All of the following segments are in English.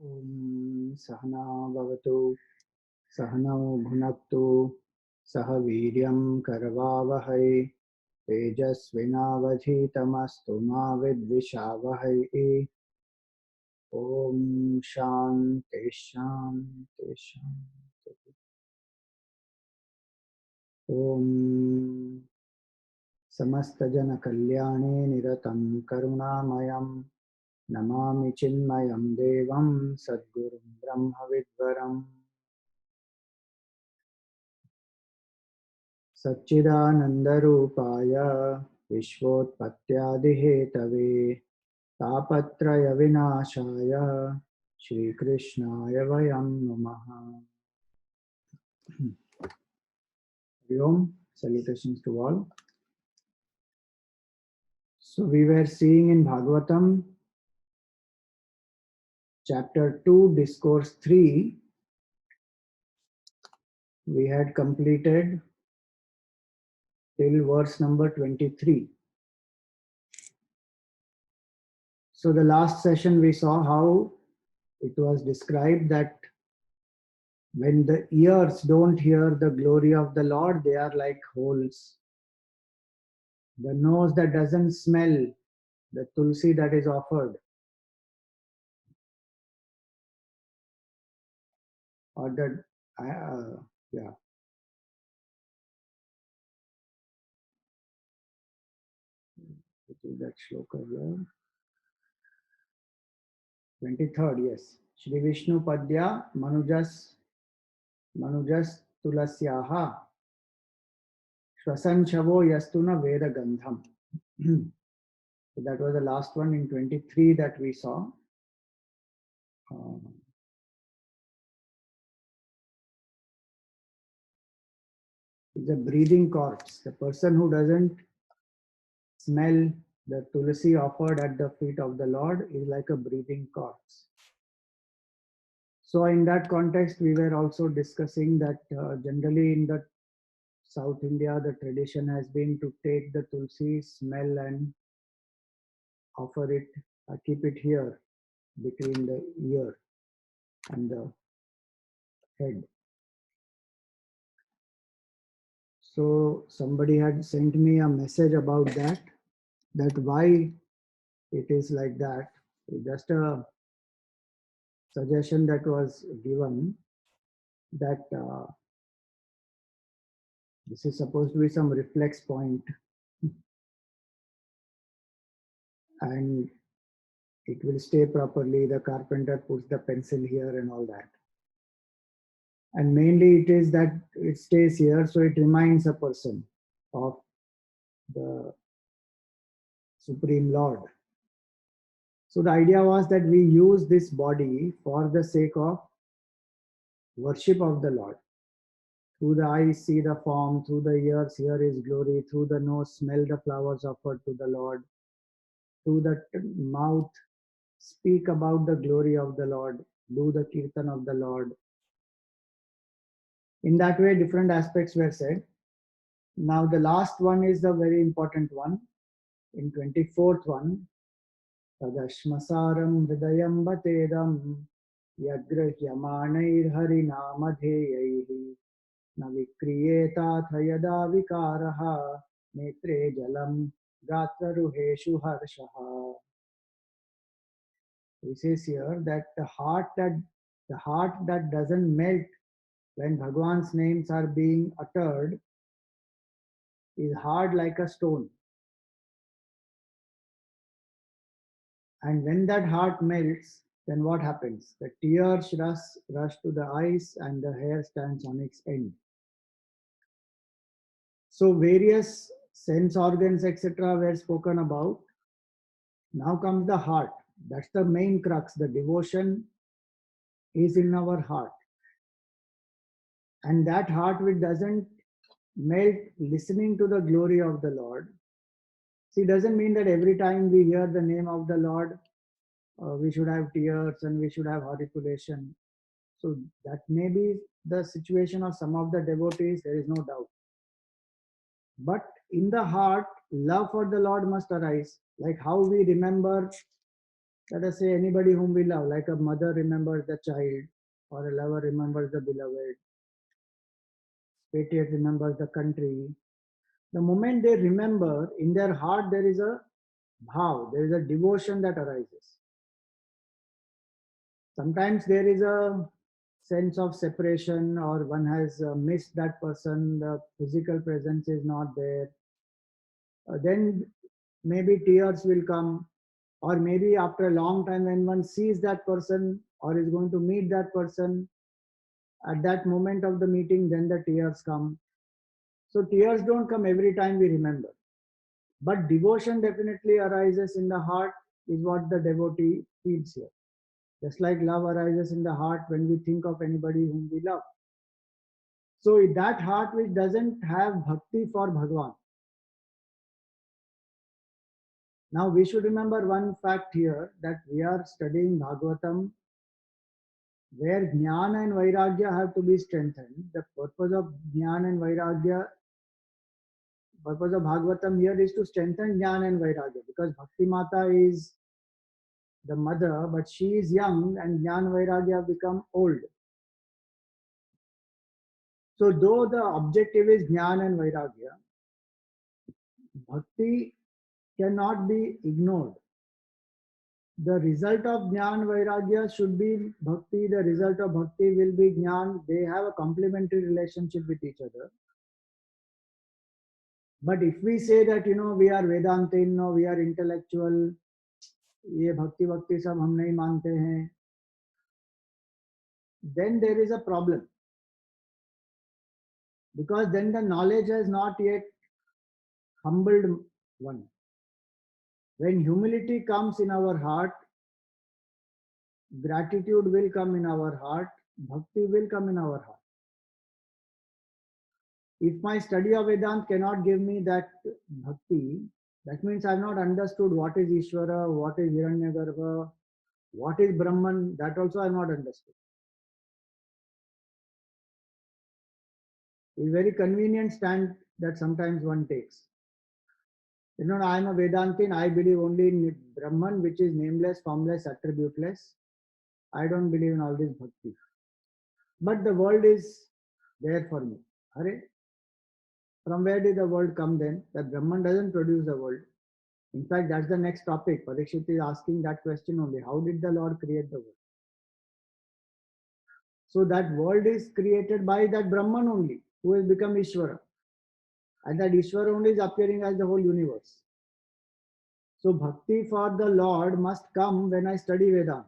ॐ सहना भवतु सहनौ भुनक्तु सह वीर्यं करवावहै तेजस्विनावधीतमस्तु मा विद्विषावहै। ॐ शान्ति शान्ति शान्ति। ॐ समस्तजनकल्याणे निरतं करुणामयं नमामि चिन्मयं देवं सद्गुरुं ब्रह्मविद्वरम् सच्चिदानन्दरूपाय विश्वोत्पत्त्यादिहेतवे तापत्रयविनाशाय श्रीकृष्णाय वयं नमः। Hरि Om, salutations to all. So we were seeing in Bhagavatam chapter 2 discourse 3, we had completed till verse number 23. So the last session we saw how it was described that when the ears don't hear the glory of the Lord, they are like holes. The nose that doesn't smell the tulsi that is offered, or the yeah. Which is that shloka here? 23rd, yes. Shri Vishnu Padya Manujas Tulasyaha Shvasanchavo Yastuna Veda Gandham. So that was the last one in 23 that we saw. It's a breathing corpse. The person who doesn't smell the tulsi offered at the feet of the Lord is like a breathing corpse. So in that context, we were also discussing that generally in the South India, the tradition has been to take the tulsi, smell and offer it, keep it here between the ear and the head. So somebody had sent me a message about that why it is like that. Just a suggestion that was given that this is supposed to be some reflex point and it will stay properly. The carpenter puts the pencil here and all that. And mainly it is that it stays here, so it reminds a person of the Supreme Lord. So the idea was that we use this body for the sake of worship of the Lord. Through the eyes see the form, through the ears hear his glory, through the nose smell the flowers offered to the Lord, through the mouth speak about the glory of the Lord, do the kirtan of the Lord. In that way, different aspects were said. Now the last one is the very important one. In 24th one, Tadashmasaram Hridayam Batedam Yagrahyamanir Harinamadheyaihi Navikriyetath Yada Vikaraha Netre Jalam Gatraruheshu Harshaha. He says here that the heart that doesn't melt when Bhagwan's names are being uttered is hard like a stone. And when that heart melts, then what happens? The tears rush to the eyes and the hair stands on its end. So various sense organs, etc. were spoken about. Now comes the heart. That's the main crux. The devotion is in our heart. And that heart which doesn't melt listening to the glory of the Lord. See, it doesn't mean that every time we hear the name of the Lord, we should have tears and we should have horripilation. So that may be the situation of some of the devotees, there is no doubt. But in the heart, love for the Lord must arise. Like how we remember Let us say anybody whom we love, like a mother remembers the child, or a lover remembers the beloved, patriot remembers the country. The moment they remember, in their heart there is a bhav, there is a devotion that arises. Sometimes there is a sense of separation, or one has missed that person, the physical presence is not there. Then maybe tears will come, or maybe after a long time when one sees that person or is going to meet that person, at that moment of the meeting, then the tears come. So tears don't come every time we remember, but devotion definitely arises in the heart, is what the devotee feels here. Just like love arises in the heart when we think of anybody whom we love. So that heart which doesn't have bhakti for Bhagwan. Now we should remember one fact here, that we are studying Bhagavatam where Jnana and Vairagya have to be strengthened. The purpose of Jnana and Vairagya, purpose of Bhagavatam here is to strengthen Jnana and Vairagya, because Bhakti Mata is the mother, but she is young and Jnana Vairagya have become old. So though the objective is Jnana and Vairagya, Bhakti cannot be ignored. The result of Jnana Vairagya should be Bhakti, the result of Bhakti will be Jnana. They have a complementary relationship with each other. But if we say that, we are Vedantin, we are intellectual, ये भक्ति भक्ति सब हम नहीं मानते हैं, then there is a problem, because then the knowledge has not yet humbled one. When humility comes in our heart, gratitude will come in our heart, bhakti will come in our heart. If my study of Vedant cannot give me that bhakti, that means I have not understood what is Ishvara, what is Hiranyagarbha, what is Brahman, that also I have not understood. It's a very convenient stand that sometimes one takes. I am a Vedantin, I believe only in Brahman, which is nameless, formless, attributeless. I don't believe in all this bhakti. But the world is there for me. Hare? From where did the world come then? That Brahman doesn't produce the world. In fact, that's the next topic. Parikshit is asking that question only. How did the Lord create the world? So that world is created by that Brahman only, who has become Ishvara. And that Ishvara only is appearing as the whole universe. So bhakti for the Lord must come when I study Vedanta.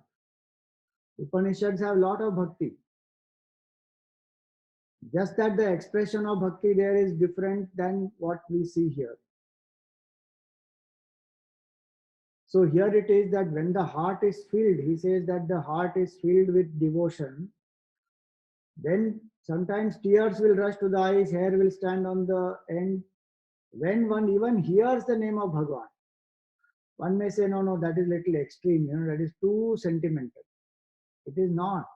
Upanishads have a lot of bhakti. Just that the expression of bhakti there is different than what we see here. So here it is that when the heart is filled, he says that the heart is filled with devotion, then sometimes tears will rush to the eyes, hair will stand on the end. When one even hears the name of Bhagwan, one may say, no, that is little extreme, that is too sentimental. It is not.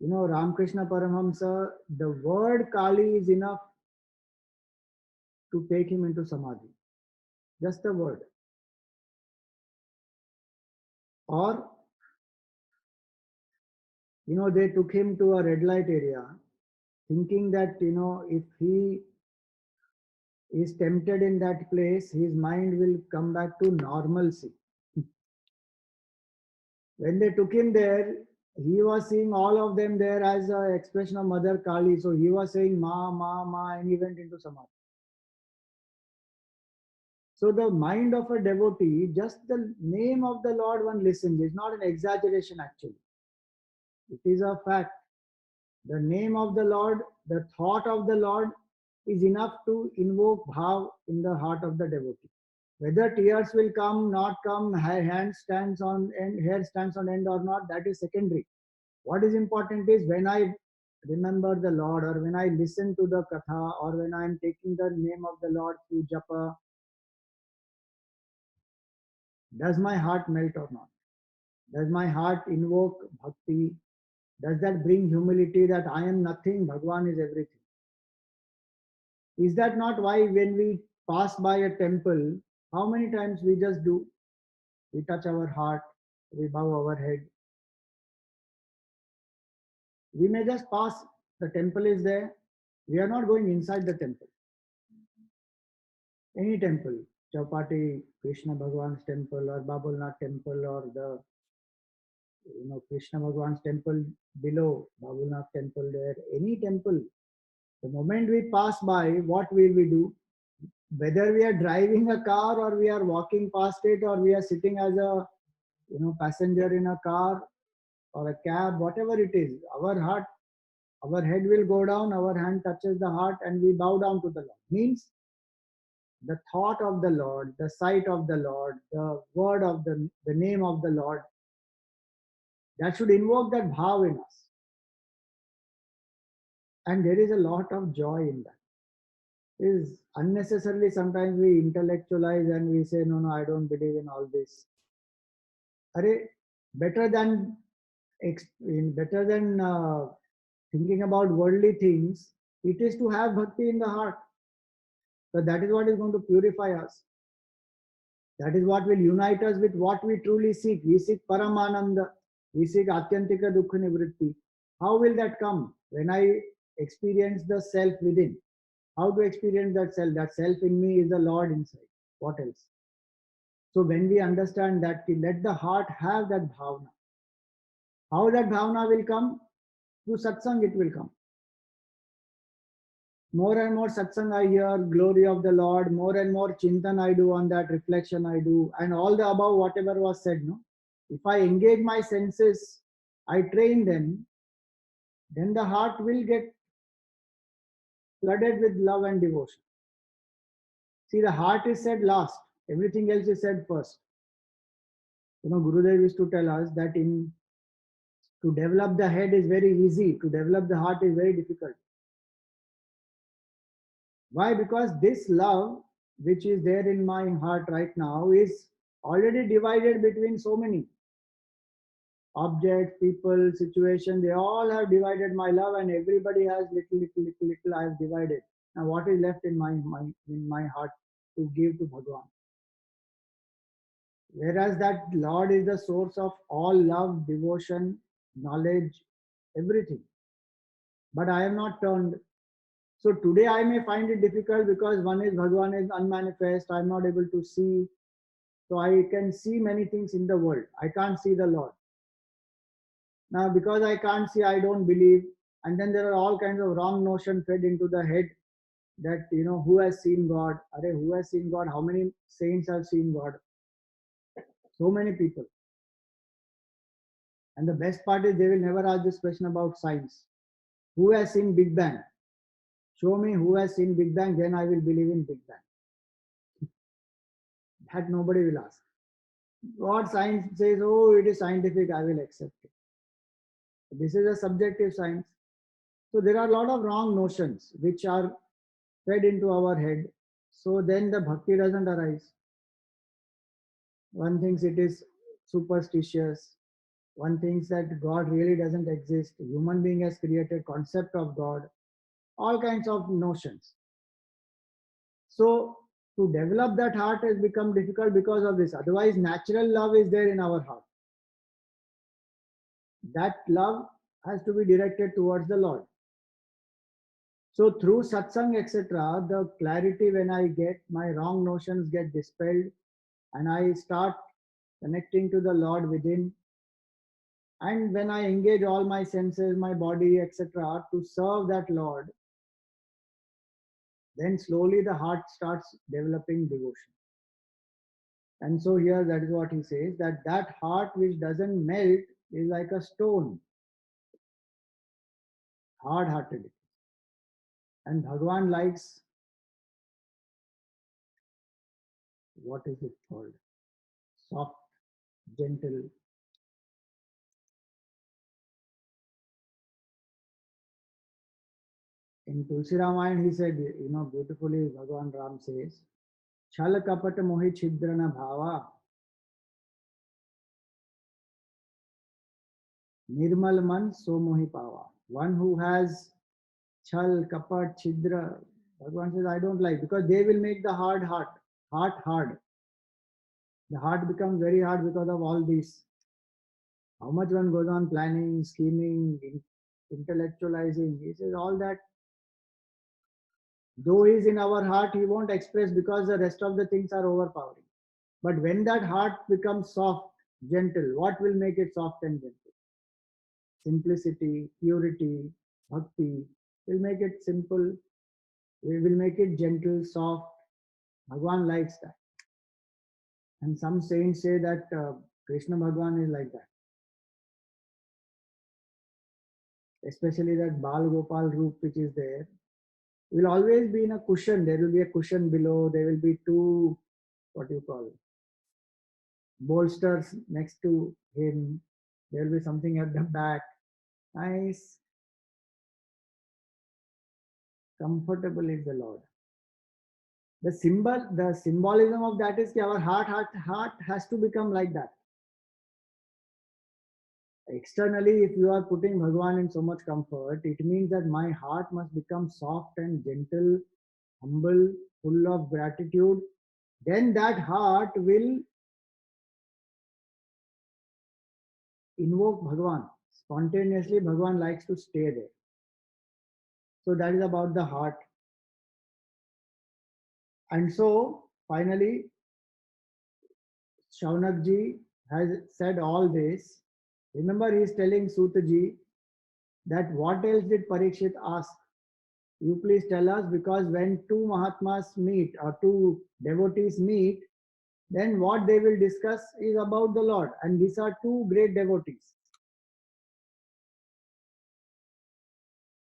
Ramakrishna Paramahamsa, the word Kali is enough to take him into Samadhi. Just the word. Or, they took him to a red light area, thinking that, if he is tempted in that place, his mind will come back to normalcy. When they took him there, he was seeing all of them there as an expression of Mother Kali. So he was saying Ma, Ma, Ma, and he went into Samadhi. So the mind of a devotee, just the name of the Lord one listens. It's not an exaggeration actually. It is a fact. The name of the Lord, the thought of the Lord is enough to invoke bhav in the heart of the devotee. Whether tears will come, not come, hand stands on end, hair stands on end or not, that is secondary. What is important is when I remember the Lord, or when I listen to the katha, or when I am taking the name of the Lord through japa, does my heart melt or not? Does my heart invoke bhakti? Does that bring humility that I am nothing, Bhagwan is everything? Is that not why when we pass by a temple, how many times we just do? We touch our heart, we bow our head. We may just pass, the temple is there. We are not going inside the temple. Any temple, Chowpatty, Krishna Bhagwan's temple, or Babulnath temple, or the Krishna Bhagwan's temple below, Babulnath temple there, any temple. The moment we pass by, what will we do? Whether we are driving a car or we are walking past it or we are sitting as a passenger in a car or a cab, whatever it is, our heart, our head will go down, our hand touches the heart, and we bow down to the Lord. Means the thought of the Lord, the sight of the Lord, the word of the name of the Lord, that should invoke that bhav in us. And there is a lot of joy in that. Is unnecessarily sometimes we intellectualize and we say, no, I don't believe in all this. Arre, better than thinking about worldly things, it is to have bhakti in the heart. So that is what is going to purify us. That is what will unite us with what we truly seek. We seek Paramananda. We seek Atyantika Dukkha Nivritti. How will that come? When I experience the self within. How to experience that self? That self in me is the Lord inside. What else? So when we understand that, let the heart have that bhavna. How that bhavna will come? Through satsang it will come. More and more satsang I hear, glory of the Lord, more and more chintan I do on that, reflection I do, and all the above, whatever was said, no? If I engage my senses, I train them, then the heart will get flooded with love and devotion. See, the heart is said last, everything else is said first. Gurudev used to tell us that to develop the head is very easy, to develop the heart is very difficult. Why? Because this love, which is there in my heart right now, is already divided between so many objects, people, situations. They all have divided my love, and everybody has little. I have divided. Now, what is left in my heart to give to Bhagwan? Whereas that Lord is the source of all love, devotion, knowledge, everything. But I have not turned. So today I may find it difficult because one is Bhagwan is unmanifest. I'm not able to see. So I can see many things in the world. I can't see the Lord. Now because I can't see, I don't believe. And then there are all kinds of wrong notions fed into the head that, who has seen God? Arre, who has seen God? How many saints have seen God? So many people. And the best part is they will never ask this question about science. Who has seen Big Bang? Show me who has seen Big Bang, then I will believe in Big Bang. That nobody will ask. What science says, oh, it is scientific, I will accept it. This is a subjective science. So there are a lot of wrong notions which are fed into our head. So then the bhakti doesn't arise. One thinks it is superstitious. One thinks that God really doesn't exist. Human being has created concept of God. All kinds of notions. So to develop that heart has become difficult because of this. Otherwise, natural love is there in our heart. That love has to be directed towards the Lord. So through satsang, etc., the clarity when I get, my wrong notions get dispelled, and I start connecting to the Lord within. And when I engage all my senses, my body, etc., to serve that Lord, then slowly the heart starts developing devotion. And so here that is what he says, that heart which doesn't melt is like a stone, hard-hearted. And Bhagwan likes, what is it called? Soft, gentle. In Tulsi Ramayana, he said, beautifully, Bhagwan Ram says, Chal kapat mohi chidrana bhava, nirmal man so mohi pava. One who has chal, kapat, chidra, Bhagwan says, I don't like, because they will make the hard. The heart becomes very hard because of all these. How much one goes on planning, scheming, intellectualizing. He says all that, though he's in our heart, he won't express because the rest of the things are overpowering. But when that heart becomes soft, gentle, what will make it soft and gentle? Simplicity, purity, bhakti will make it simple. We will make it gentle, soft. Bhagwan likes that. And some saints say that Krishna Bhagwan is like that. Especially that Bal Gopal Roop which is there, will always be in a cushion. There will be a cushion below. There will be two, what you call, bolsters next to him. There will be something at the back. Nice, comfortable is the Lord. The symbolism of that is that our heart has to become like that. Externally, if you are putting Bhagwan in so much comfort, it means that my heart must become soft and gentle, humble, full of gratitude. Then that heart will invoke Bhagwan. Spontaneously, Bhagwan likes to stay there. So that is about the heart. And so, finally, Shaunak ji has said all this. Remember, he is telling Suta ji that what else did Parikshit ask? You please tell us, because when two Mahatmas meet or two devotees meet, then what they will discuss is about the Lord. And these are two great devotees.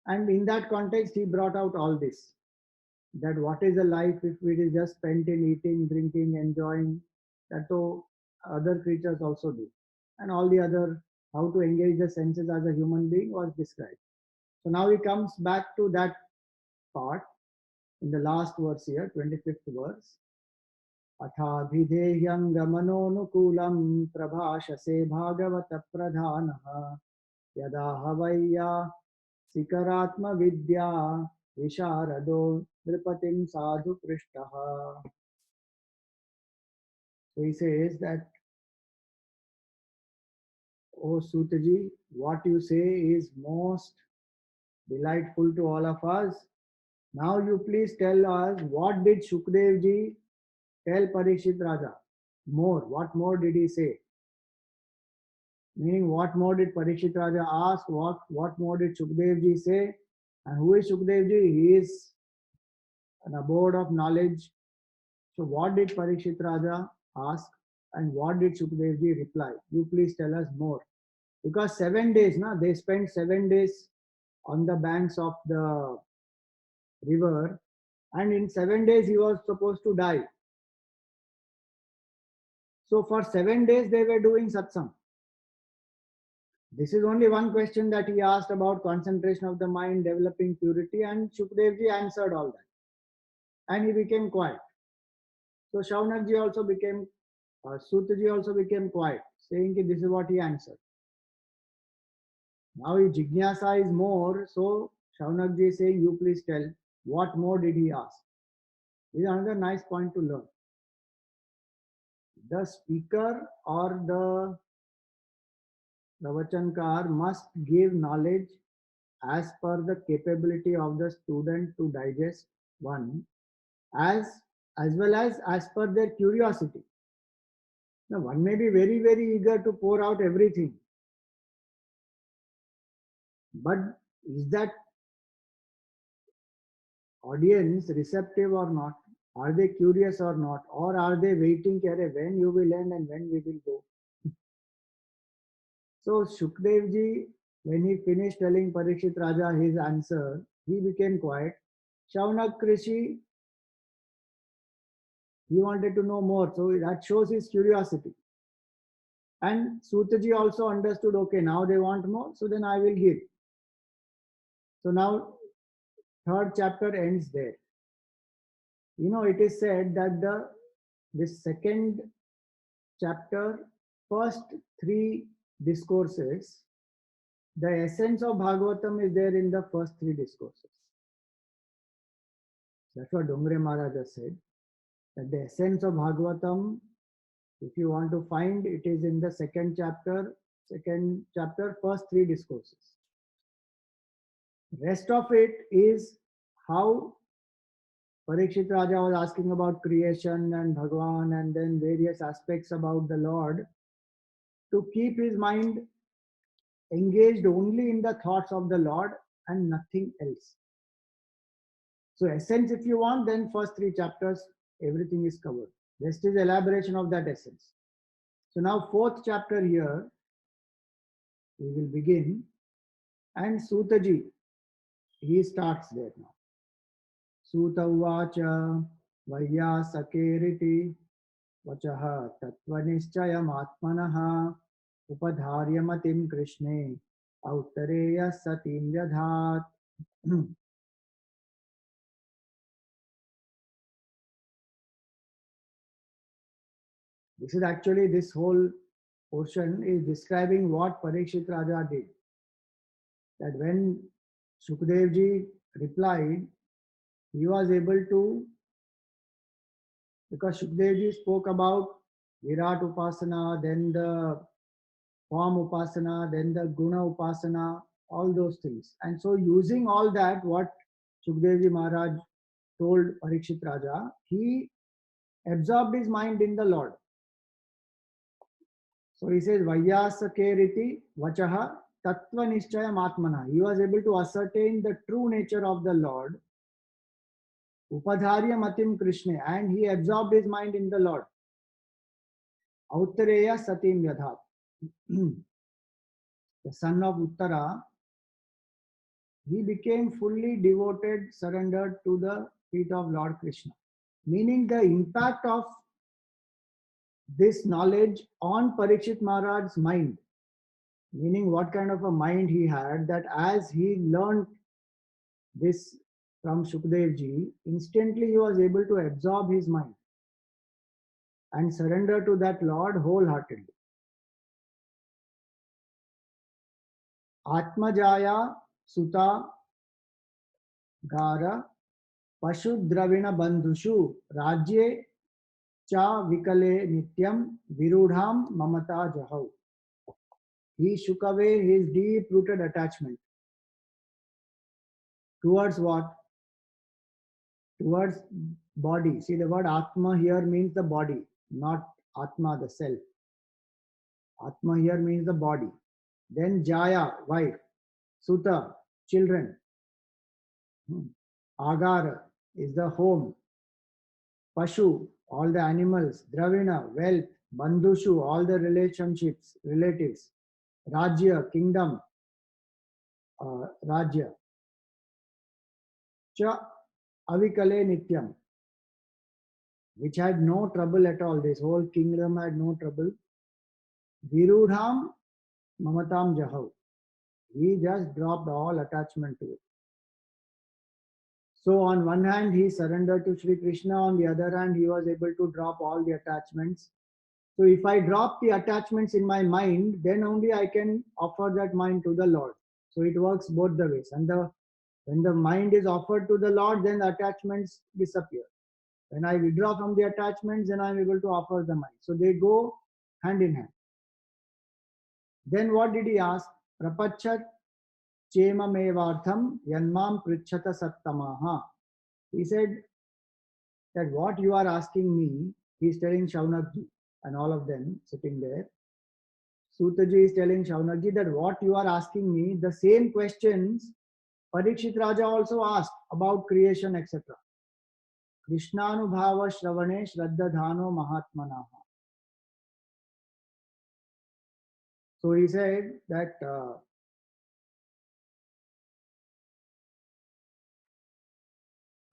And in that context, he brought out all this. That what is a life if it is just spent in eating, drinking, enjoying, that so other creatures also do. And all the other, how to engage the senses as a human being was described. So now he comes back to that part in the last verse here, 25th verse. अथाभिधेयं गमनोनुकूलं प्रभाषसे Bhagavat प्रधानः यदा हवैया सिकरात्मविद्या विशारदो नृपतिं साधु पृष्ठः. So he says that, O Sutaji, what you say is most delightful to all of us. Now you please tell us, what did Shukdev ji tell Parikshit Raja? More. What more did he say? Meaning, what more did Parikshit Raja ask? What more did Shukdev ji say? And who is Shukdev ji? He is an abode of knowledge. So what did Parikshit Raja ask? And what did Shukdev ji reply? You please tell us more. Because 7 days, they spent 7 days on the banks of the river, and in 7 days he was supposed to die. So for 7 days they were doing satsang. This is only one question that he asked about concentration of the mind, developing purity, and Shukdev ji answered all that. And he became quiet. So Shaunak ji also became, Suta ji also became quiet, saying that this is what he answered. Now if Jignasa is more, so Shaunak ji is saying, you please tell, what more did he ask? This is another nice point to learn. The speaker or the Pravachankar must give knowledge as per the capability of the student to digest one, as well as per their curiosity. Now, one may be very, very eager to pour out everything, but is that audience receptive or not? Are they curious or not? Or are they waiting, when you will end and when we will go? So Shukdev ji, when he finished telling Parikshit Raja his answer, he became quiet. Shaunak Rishi, he wanted to know more, so that shows his curiosity. And Sutaji also understood, okay, now they want more, so then I will give. So now, third chapter ends there. It is said that this second chapter, first 3 discourses, the essence of Bhagavatam is there in the first 3 discourses. That's what Dongre Maharaja said, that the essence of Bhagavatam If you want to find, it is in the second chapter, first three discourses. Rest of it is how Parikshit Raja was asking about creation and Bhagwan and then various aspects about the Lord, to keep his mind engaged only in the thoughts of the Lord and nothing else. So essence, if you want, then first three chapters, everything is covered. Rest is elaboration of that essence. So now fourth chapter here, we will begin. And Sutaji, he starts there now. Suta uvacha Vayyasakeriti vachaha tattvanishchayam atmanaha upadharyamatim krishne autareya satim vyadhat. This is actually, this whole portion is describing what Parikshit Raja did. That when Shukdev ji replied, he was able to, because Shukdev ji spoke about Virat Upasana, then the form Upasana, then the Guna Upasana, all those things. And so using all that, what Shukdev ji Maharaj told Parikshit Raja, he absorbed his mind in the Lord. So he says, Vayyasakeriti vachaha tattva nishchayam atmana. He was able to ascertain the true nature of the Lord. Upadharya matim Krishna, and he absorbed his mind in the Lord. Auttareya satim yadhat. The son of Uttara, he became fully devoted, surrendered to the feet of Lord Krishna. Meaning the impact of this knowledge on Parikshit Maharaj's mind, meaning what kind of a mind he had, that as he learned this from Shukdev ji, instantly he was able to absorb his mind and surrender to that Lord wholeheartedly. Atmajaya Suta Gara Pashu Dravina Bandhushu Rajye Cha Vikale Nityam Virudham Mamata Jahau. He shook away his deep-rooted attachment. Towards what? Towards body. See, the word Atma here means the body, not Atma, the self. Atma here means the body. Then Jaya, wife. Suta, children. Agara is the home. Pashu, all the animals. Dravina, wealth. Bandhushu, all the relationships, relatives. Rajya, kingdom. Rajya. Cha Avikale Nityam, which had no trouble at all. This whole kingdom had no trouble. Virudham Mamatam Jahav. He just dropped all attachment to it. So on one hand, he surrendered to Sri Krishna. On the other hand, he was able to drop all the attachments. So if I drop the attachments in my mind, then only I can offer that mind to the Lord. So it works both the ways. And when the mind is offered to the Lord, then the attachments disappear. When I withdraw from the attachments, then I'm able to offer the mind. So they go hand in hand. Then what did he ask? Prapachat chemamevartham yanmam prichata sattamaha. He said that what you are asking me, he's telling Shaunakji and all of them sitting there. Sutaji is telling Shaunakji that what you are asking me, the same questions Parikshit Raja also asked about creation, etc. Krishnanubhava Shravane Shraddhadhano Mahatmanaha. So he said that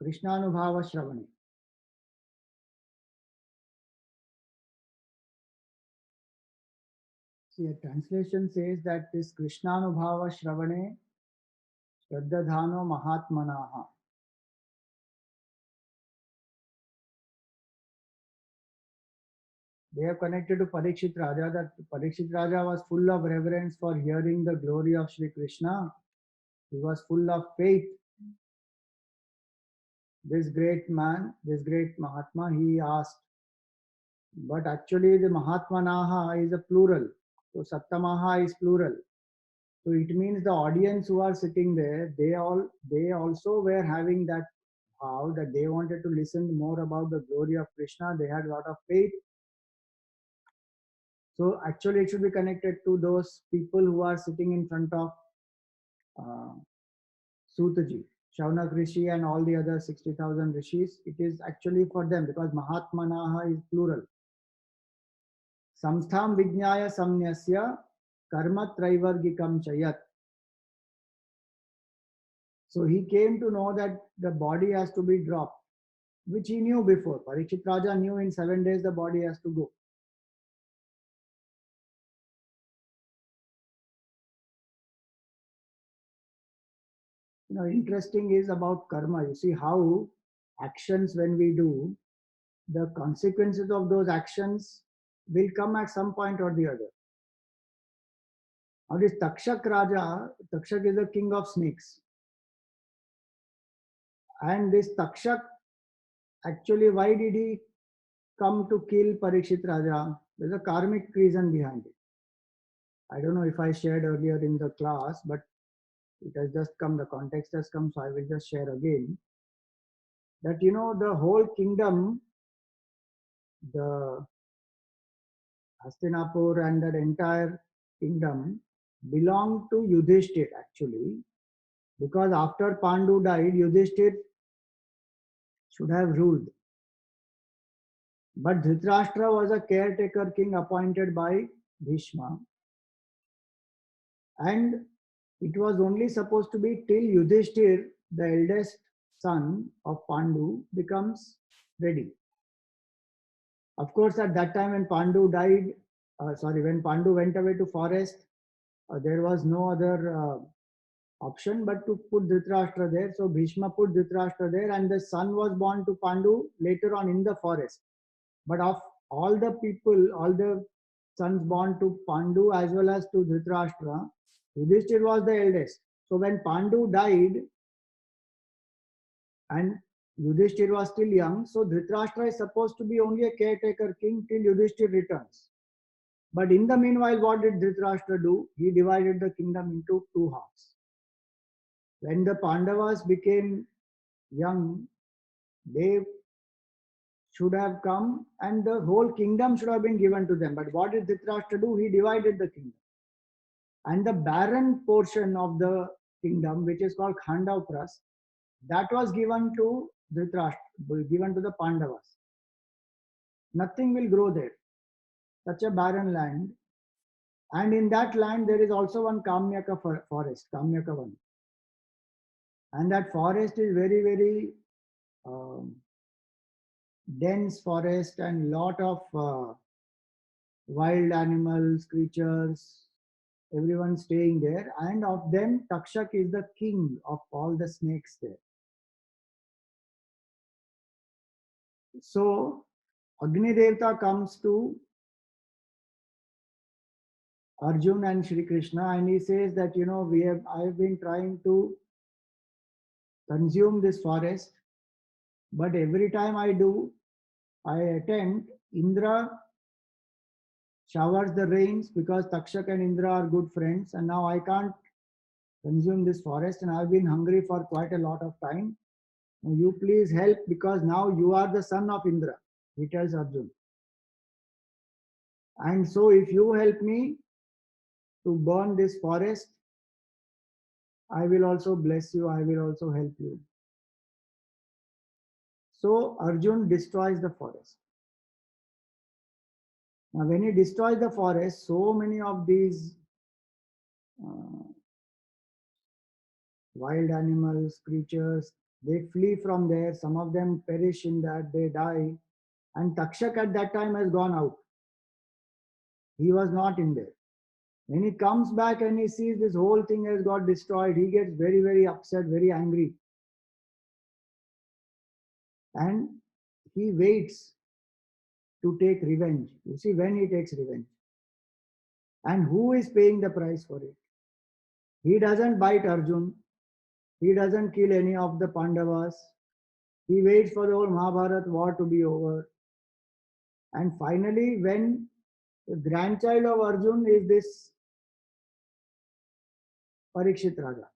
Krishnanubhava Shravane. See, a translation says that this Krishnanubhava Shravane Shraddhadhano Mahatmanaha. They have connected to Parikshit Raja, that Parikshit Raja was full of reverence for hearing the glory of Sri Krishna. He was full of faith. This great man, this great Mahatma, he asked but actually the Mahatmanaha is a plural. So Sattamaha is plural. So it means the audience who are sitting there, they also were having that how that they wanted to listen more about the glory of Krishna. They had a lot of faith. So actually it should be connected to those people who are sitting in front of uh, Sutaji, Shaunak Rishi and all the other 60,000 rishis. It is actually for them because Mahatmanaha is plural. Samstham Vijnaya Samnyasya Karma Traivargikam Chayat. So he came to know that the body has to be dropped, which he knew before. Parikshit Raja knew in 7 days the body has to go. Interesting is about karma. You see how actions, when we do, the consequences of those actions will come at some point or the other. Now this Takshak Raja, Takshak is the king of snakes. And this Takshak, actually, why did he come to kill Parikshit Raja? There's a karmic reason behind it. I don't know if I shared earlier in the class, but it has just come, the context has come, so I will just share again. That the whole kingdom, the Hastinapur and that entire kingdom belonged to Yudhishthir actually, because after Pandu died, Yudhishthir should have ruled. But Dhritarashtra was a caretaker king appointed by Bhishma, and it was only supposed to be till Yudhishthir, the eldest son of Pandu, becomes ready. Of course, at that time when Pandu died, when Pandu went away to forest, there was no other option but to put Dhritarashtra there. So Bhishma put Dhritarashtra there, and the son was born to Pandu later on in the forest. But of all the people, all the sons born to Pandu as well as to Dhritarashtra, Yudhishthir was the eldest. So when Pandu died and Yudhishthir was still young, so Dhritarashtra is supposed to be only a caretaker king till Yudhishthir returns. But in the meanwhile, what did Dhritarashtra do? He divided the kingdom into two halves. When the Pandavas became young, they should have come and the whole kingdom should have been given to them. But what did Dhritarashtra do? He divided the kingdom. And the barren portion of the kingdom, which is called Khandavpras, that was given to Dhritarashtra, given to the Pandavas. Nothing will grow there. Such a barren land. And in that land, there is also one Kamyaka forest, Kamyaka one. And that forest is very, very dense forest and lot of wild animals, creatures, everyone staying there. And of them, Takshak is the king of all the snakes there. So Agni Devta comes to Arjun and Shri Krishna and he says that, I have been trying to consume this forest, but every time I do, I attempt, Indra showers the rains because Takshak and Indra are good friends, and now I can't consume this forest and I've been hungry for quite a lot of time. You please help because now you are the son of Indra, he tells Arjun. And so if you help me to burn this forest, I will also bless you, I will also help you. So Arjun destroys the forest. Now when he destroys the forest, so many of these wild animals, creatures, they flee from there. Some of them perish in that, they die. And Takshak at that time has gone out. He was not in there. When he comes back and he sees this whole thing has got destroyed, he gets very, very upset, very angry. And he waits to take revenge. You see, when he takes revenge. And who is paying the price for it? He doesn't bite Arjun. He doesn't kill any of the Pandavas. He waits for the whole Mahabharata war to be over. And finally, when the grandchild of Arjun is this Parikshit Raja.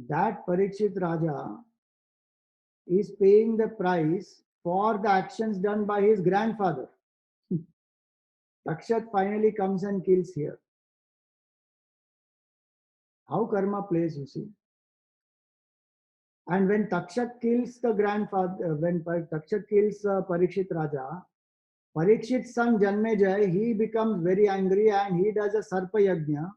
That Parikshit Raja is paying the price for the actions done by his grandfather. Takshat finally comes and kills here. How karma plays, you see. And when Takshat kills the grandfather, when Takshat kills Parikshit Raja, Parikshit's son Janmejay, he becomes very angry and he does a Sarpa Yajna,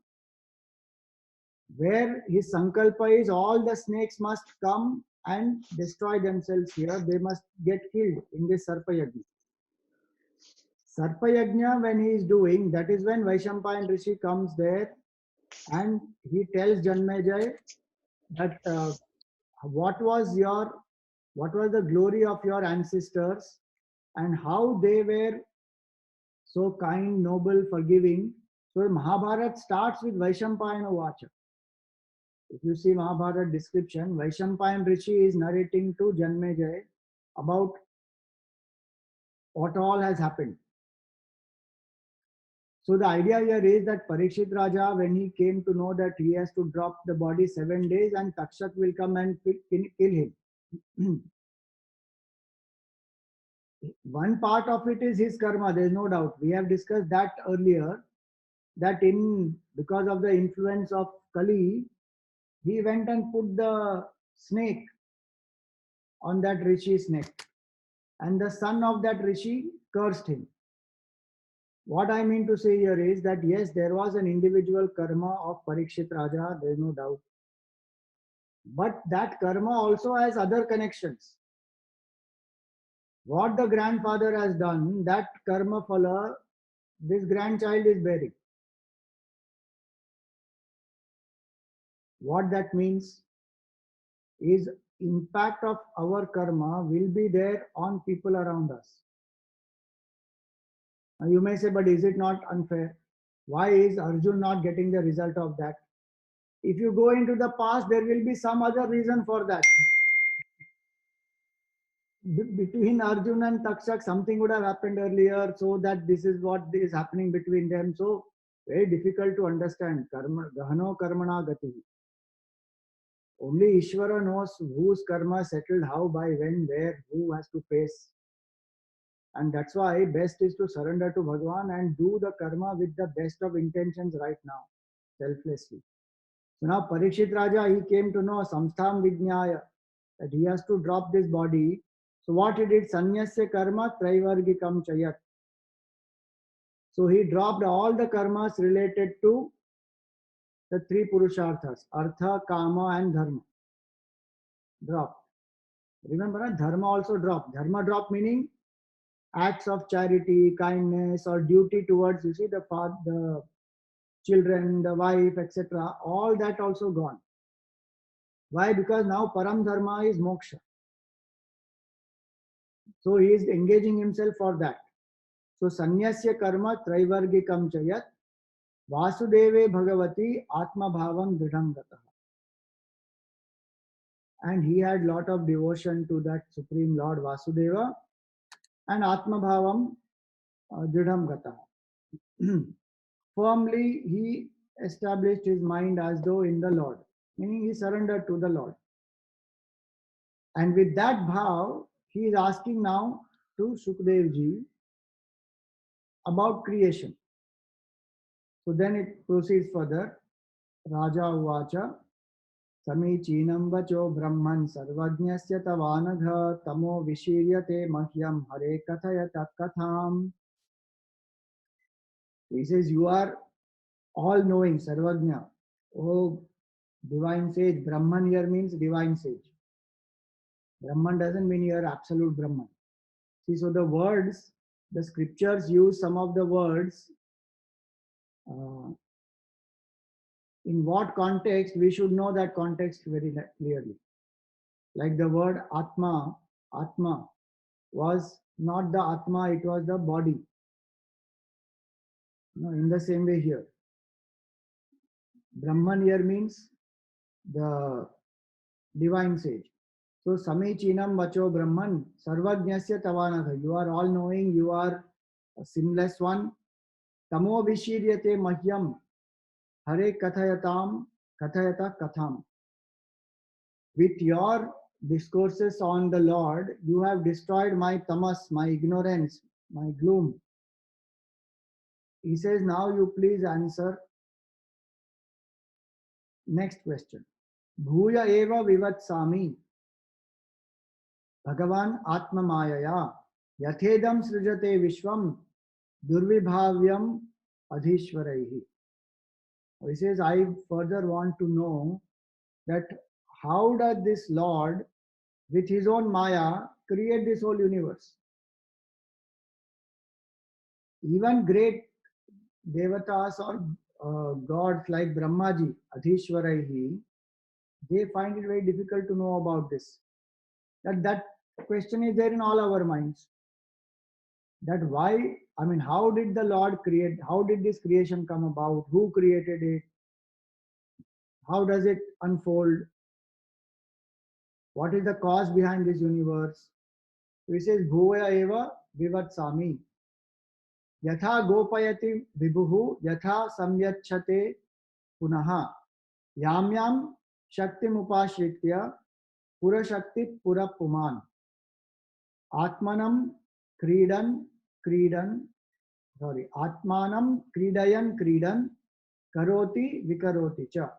where his sankalpa is all the snakes must come and destroy themselves here. They must get killed in this Sarpa Yajna. Sarpa Yajna, when he is doing, that is when Vaishampayan Rishi comes there and he tells Janmejay that what was the glory of your ancestors and how they were so kind, noble, forgiving. So Mahabharata starts with Vaishampayana Vacha. If you see Mahabharata description, Vaishampayan Rishi is narrating to Janmejay about what all has happened. So the idea here is that Parikshit Raja, when he came to know that he has to drop the body 7 days and Takshak will come and kill him. One part of it is his karma, there is no doubt. We have discussed that earlier, that because of the influence of Kali, he went and put the snake on that Rishi's neck. And the son of that Rishi cursed him. What I mean to say here is that yes, there was an individual karma of Parikshit Raja, there is no doubt. But that karma also has other connections. What the grandfather has done, that karma phala, this grandchild is bearing. What that means is impact of our karma will be there on people around us. Now you may say, but is it not unfair? Why is Arjun not getting the result of that? If you go into the past, there will be some other reason for that. Between Arjun and Takshak, something would have happened earlier, so that this is what is happening between them. So very difficult to understand. Karma, gahano karmana gati. Only Ishvara knows whose karma settled how, by when, where, who has to face. And that's why best is to surrender to Bhagwan and do the karma with the best of intentions right now, selflessly. So now Parikshit Raja, he came to know samstham vijnaya, that he has to drop this body. So what he did, sanyasya karma traivargikam chayat. So he dropped all the karmas related to the three purusharthas, artha, kama and dharma. Dropped. Remember, dharma also dropped. Dharma dropped meaning acts of charity, kindness, or duty towards, you see, the father, the children, the wife, etc. All that also gone. Why? Because now Param Dharma is moksha. So he is engaging himself for that. So sanyasya karma traivargikam chayat vasudeve bhagavati atma bhavam dridham gataha. And he had lot of devotion to that Supreme Lord Vasudeva and atma bhavam dridham gataha. Firmly he established his mind as though in the Lord, meaning he surrendered to the Lord. And with that bhav, he is asking now to Shukdev ji about creation. So then it proceeds further. Raja Uvacha Samichinam vacho Brahman Sarvajnasya Tavanagha Tamo Vishiryate Mahyam Hare Kathayata Katham. He says, you are all knowing, Sarvajna. Oh, divine sage. Brahman here means divine sage. Brahman doesn't mean here absolute Brahman. See, so the words, the scriptures use some of the words. In what context, we should know that context very clearly. Like the word Atma, Atma was not the Atma, it was the body. No, in the same way here. Brahman here means the divine sage. So Samichinam Vacho Brahman Sarvajnasya Tavanatha. You are all knowing, you are a sinless one. Tamo Vishiryate Mahyam Hare Kathayata Katham. With your discourses on the Lord, you have destroyed my tamas, my ignorance, my gloom. He says, now you please answer. Next question. Bhuya eva vivatsami Bhagavan Atma Mayaya Yathedam Srijate Vishwam Durvibhavyam Adhishwaraihi. He says, I further want to know that how does this Lord with his own Maya create this whole universe? Even great devatas or gods like Brahmaji, Adhishwaraihi, they find it very difficult to know about this. That question is there in all our minds. That why, I mean, how did the Lord create, how did this creation come about? Who created it? How does it unfold? What is the cause behind this universe? So he says, Bhuvaya eva vivatsami. Yatha gopayati vibhuhu yatha samyachate punaha. Yam yam shaktim upashritya purashakti purapuman. Atmanam kridan kridan. Atmanam kridan karoti vikaroti cha.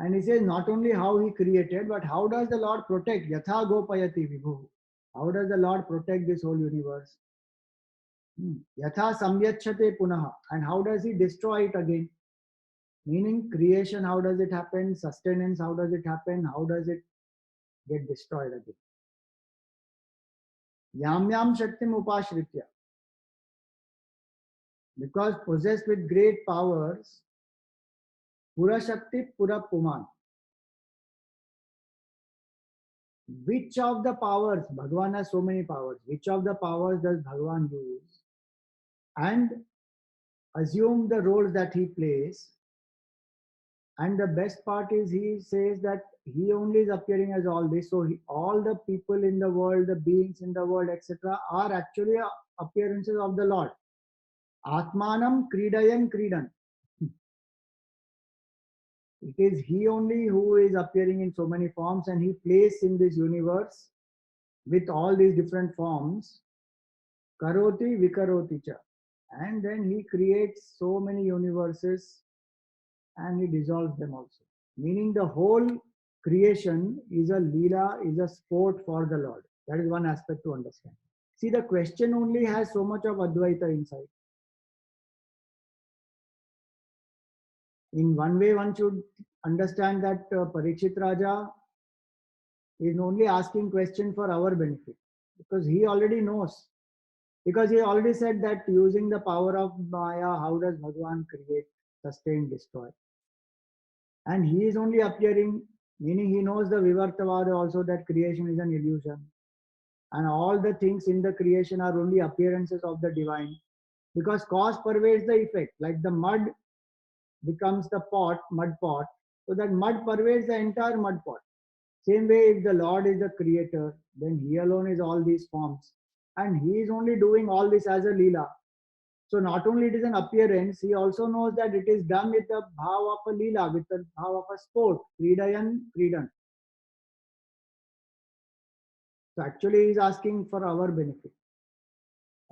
And he says not only how he created, but how does the Lord protect? Yatha gopayati vibhu. How does the Lord protect this whole universe? Yatha samyachate punaha. And how does he destroy it again? Meaning creation, how does it happen? Sustenance, how does it happen? How does it get destroyed again? Yam yam shaktim upashritya. Because possessed with great powers, pura shakti pura puman. Which of the powers, Bhagavan has so many powers, which of the powers does Bhagavan use and assume the roles that he plays? And the best part is he says that he only is appearing as all this. So all the people in the world, the beings in the world, etc., are actually appearances of the Lord. Atmanam kridayan kridan. It is he only who is appearing in so many forms, and he plays in this universe with all these different forms. Karoti vikaroti cha. And then he creates so many universes and he dissolves them also. Meaning the whole creation is a leela, is a sport for the Lord. That is one aspect to understand. See, the question only has so much of Advaita inside. In one way, one should understand that Parikshit Raja is only asking question for our benefit, because he already knows. Because he already said that using the power of Maya, how does Bhagavan create, sustain, destroy? And he is only appearing, meaning he knows the Vivartavada also, that creation is an illusion. And all the things in the creation are only appearances of the divine. Because cause pervades the effect. Like the mud becomes the pot, mud pot. So that mud pervades the entire mud pot. Same way, if the Lord is the creator, then he alone is all these forms. And he is only doing all this as a leela. So not only it is an appearance, he also knows that it is done with the bhav of a leela, with the bhav of a sport, kridayan, kridan. So actually he is asking for our benefit.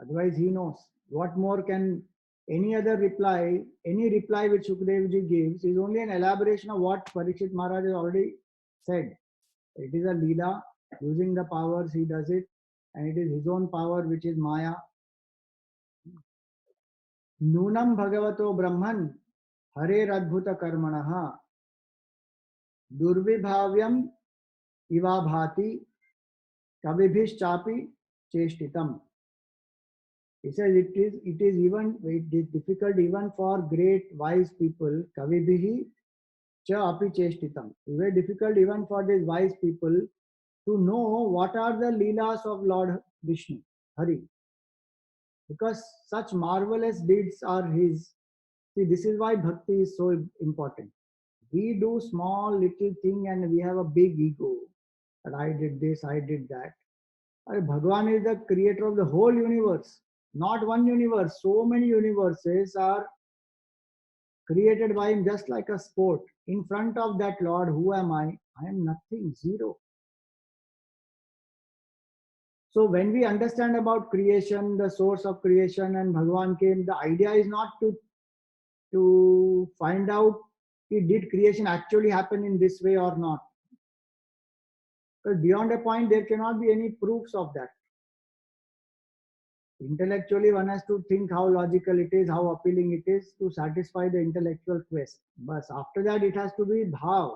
Otherwise he knows. What more can any other reply, any reply which Shukdev ji gives is only an elaboration of what Parikshit Maharaj has already said. It is a leela, using the powers he does it, and it is his own power which is Maya. Nunam Bhagavato Brahman Hare Radbhuta Karmanaha Durvibhavyam Ivabhati Kavibhishchapi Cheshtitam. He says it is difficult even for great wise people, Kavibhihi Cha Api Cheshtitam. It is very difficult even for these wise people to know what are the leelas of Lord Vishnu, Hari. Because such marvelous deeds are his. See, this is why bhakti is so important. We do small little thing and we have a big ego that I did this, I did that. Bhagwan is the creator of the whole universe, not one universe. So many universes are created by him just like a sport. In front of that Lord, who am I? I am nothing, zero. So when we understand about creation, the source of creation and Bhagwan came, the idea is not to find out did creation actually happen in this way or not. Because beyond a point, there cannot be any proofs of that. Intellectually, one has to think how logical it is, how appealing it is to satisfy the intellectual quest. But after that, it has to be bhav.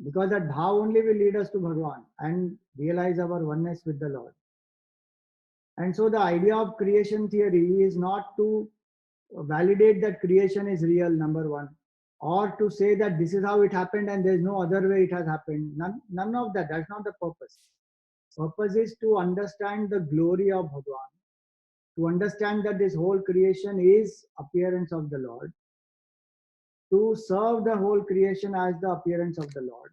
Because that bhav only will lead us to Bhagwan and realize our oneness with the Lord. And so the idea of creation theory is not to validate that creation is real, number one, or to say that this is how it happened and there's no other way it has happened. None of that. That's not the purpose. Purpose is to understand the glory of Bhagwan, to understand that this whole creation is appearance of the Lord, to serve the whole creation as the appearance of the Lord.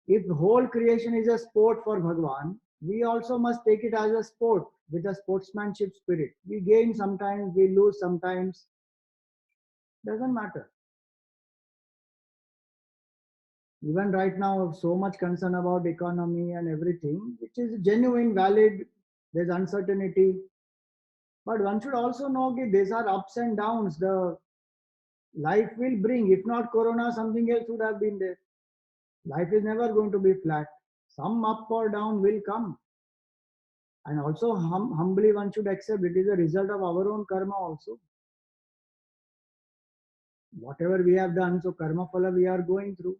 If the whole creation is a sport for Bhagwan, we also must take it as a sport with a sportsmanship spirit. We gain sometimes, we lose sometimes. Doesn't matter. Even right now, so much concern about economy and everything, which is genuine, valid. There's uncertainty. But one should also know that these are ups and downs. The life will bring, if not Corona, something else would have been there. Life is never going to be flat. Some up or down will come. And also humbly one should accept it is a result of our own karma also. Whatever we have done, so karma phala we are going through.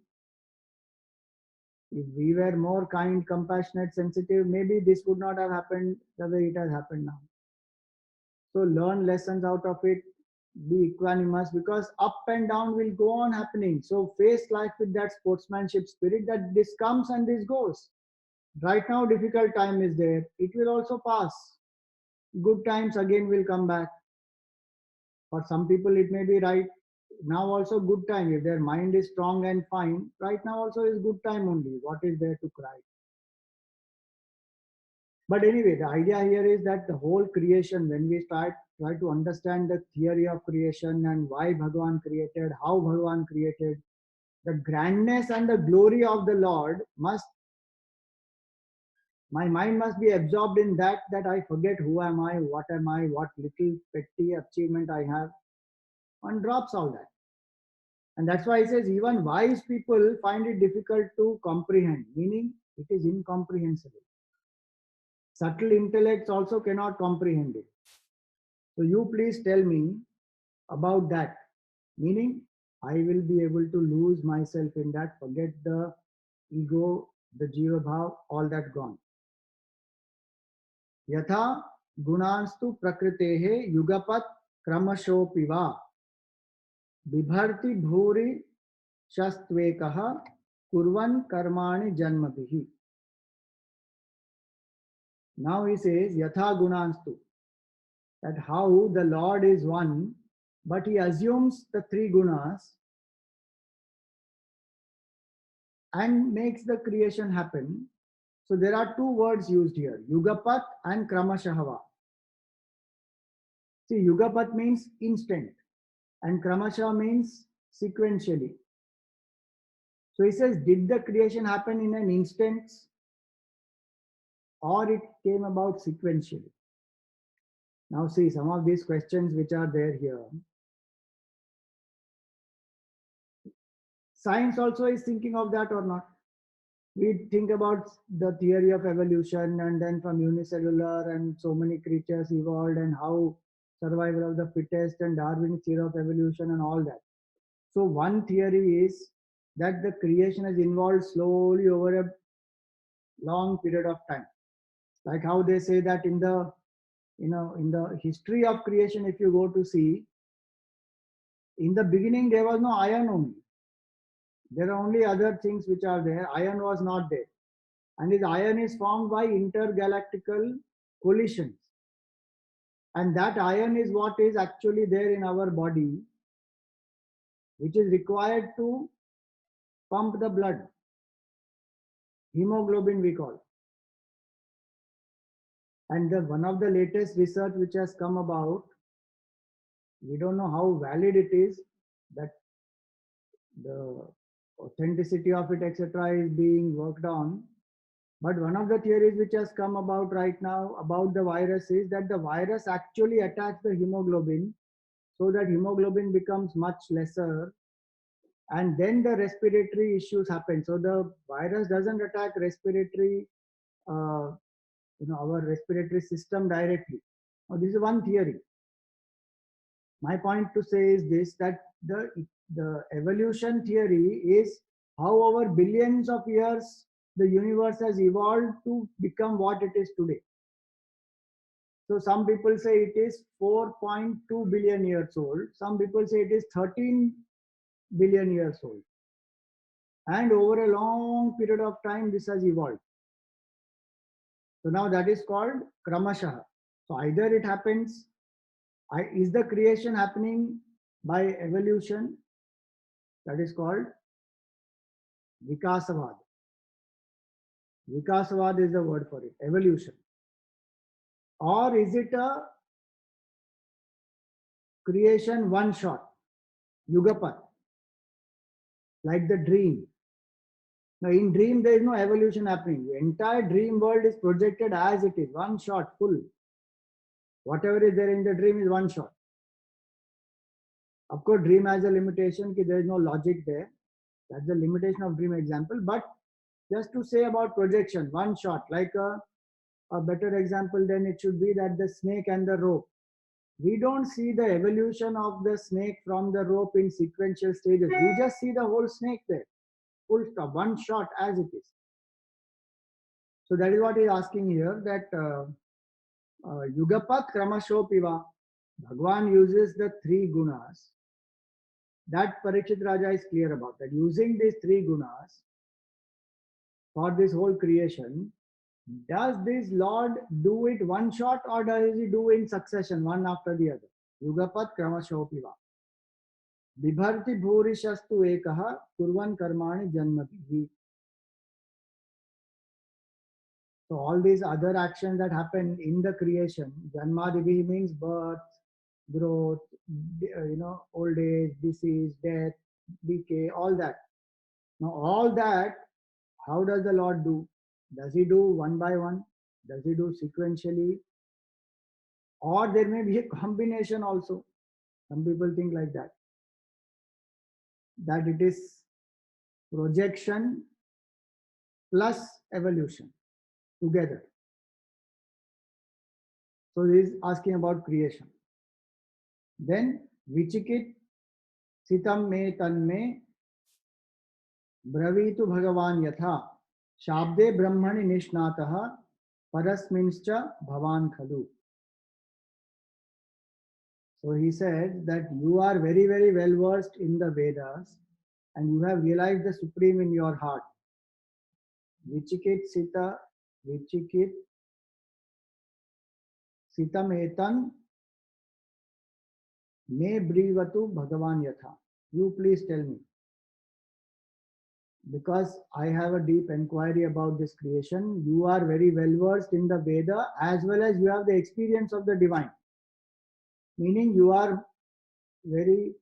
If we were more kind, compassionate, sensitive, maybe this would not have happened the way it has happened now. So learn lessons out of it, be equanimous, because up and down will go on happening. So face life with that sportsmanship spirit that this comes and this goes. Right now, difficult time is there. It will also pass. Good times again will come back. For some people, it may be right now also good time. If their mind is strong and fine, right now also is good time only. What is there to cry? But anyway, the idea here is that the whole creation, when we try to understand the theory of creation and why Bhagwan created, how Bhagwan created, the grandness and the glory of the Lord my mind must be absorbed in that I forget who am I, what little petty achievement I have. One drops all that. And that's why he says even wise people find it difficult to comprehend, meaning it is incomprehensible. Subtle intellects also cannot comprehend it. So you please tell me about that. Meaning I will be able to lose myself in that, forget the ego, the jiva bhav, all that gone. यथा गुणांस्तु प्रकृतेः युगपत् क्रमशोऽपि वा बिभर्ति भूरि शस्त्वेकः कुर्वन् कर्माणि जन्मभिः. Now he says yatha gunanstu, that how the Lord is one, but he assumes the three gunas and makes the creation happen. So there are two words used here, yugapat and kramashahava. See, yugapat means instant and kramasha means sequentially. So he says, did the creation happen in an instant or it came about sequentially? Now see, some of these questions which are there here. Science also is thinking of that or not? We think about the theory of evolution and then from unicellular and so many creatures evolved and how survival of the fittest and Darwin's theory of evolution and all that. So one theory is that the creation has evolved slowly over a long period of time. Like how they say that in the history of creation, if you go to see, in the beginning there was no iron only. There are only other things which are there. Iron was not there. And this iron is formed by intergalactical collisions. And that iron is what is actually there in our body. which is required to pump the blood. Hemoglobin we call. And one of the latest research which has come about, we don't know how valid it is, that the authenticity of it, etc., is being worked on. But one of the theories which has come about right now about the virus is that the virus actually attacks the hemoglobin so that hemoglobin becomes much lesser, and then the respiratory issues happen. So the virus doesn't attack respiratory, our respiratory system directly. Now, this is one theory. My point to say is this, that the evolution theory is how over billions of years the universe has evolved to become what it is today. So some people say it is 4.2 billion years old. Some people say it is 13 billion years old. And over a long period of time, this has evolved. So now that is called Kramashah. So either it happens, is the creation happening by evolution? That is called Vikasavad. Vikasavad is the word for it, evolution. Or is it a creation one shot, Yugapat, like the dream? Now in dream there is no evolution happening. The entire dream world is projected as it is, one shot, full. Whatever is there in the dream is one shot. Of course, dream has a limitation, that there is no logic there. That's the limitation of dream example. But just to say about projection, one shot, like a better example then it should be that the snake and the rope. We don't see the evolution of the snake from the rope in sequential stages. We just see the whole snake there, full stop, one shot as it is. So that is what he is asking here, that Yugapat Kramashopiva, Bhagwan uses the three gunas. That Parikshit Raja is clear about, that using these three gunas for this whole creation, does this Lord do it one shot or does he do in succession, one after the other? Yugapat Kramashopiva. Bibharti Bhurishastu Ekaha Kurvan Karmani Janmatihi. So all these other actions that happen in the creation, Janmadihi means birth, growth, old age, disease, death, decay, all that. Now all that, how does the Lord do? Does he do one by one? Does he do sequentially? Or there may be a combination also. Some people think like that. That it is projection plus evolution together. So he is asking about creation. Then Vichikit Sitam me tanme Bravitu Bhagavan Yatha Shabde Brahmani Nishnataha Parasminscha Bhavan Khalu. So he said that you are very, very well versed in the Vedas and you have realized the Supreme in your heart. Vichikit Sitam Etan Me Brivatu Bhagavan Yatha. You please tell me. Because I have a deep inquiry about this creation, you are very well versed in the Veda as well as you have the experience of the divine. Meaning you are very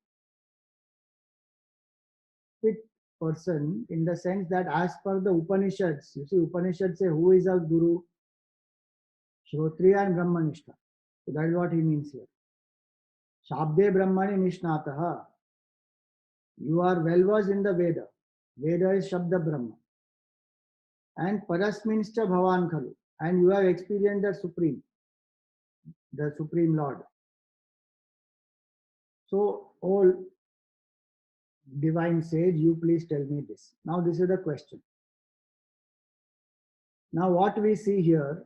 fit person in the sense that as per the Upanishads, you see Upanishads say who is a guru? Shrotriya and Brahmanishta. So that is what he means here. Shabde Brahmani Nishnataha. You are well versed in the Veda. Veda is Shabda Brahma. And Parasminscha Bhavan Khalu. And you have experienced the Supreme Lord. So, all divine sage, you please tell me this. Now, this is the question. Now, what we see here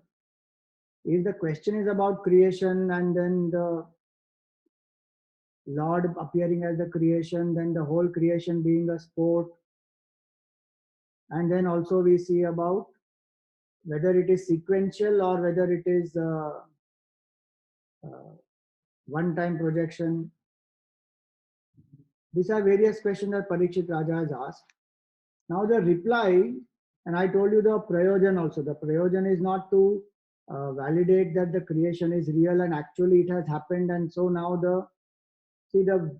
is the question is about creation and then the Lord appearing as the creation, then the whole creation being a sport. And then also we see about whether it is sequential or whether it is one-time projection. These are various questions that Parikshit Raja has asked. Now the reply, and I told you the prayojan also. The prayojan is not to validate that the creation is real and actually it has happened. And so now the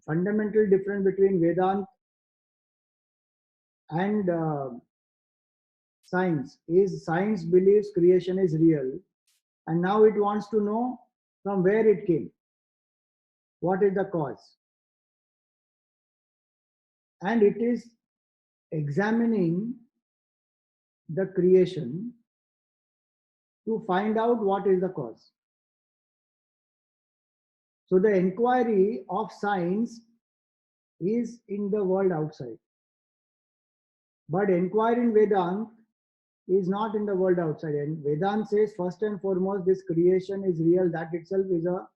fundamental difference between Vedanta and science is science believes creation is real, and now it wants to know from where it came, what is the cause, and it is examining the creation to find out what is the cause. So the inquiry of science is in the world outside, but inquiry in Vedanta is not in the world outside. And Vedanta says first and foremost this creation is real. That itself is a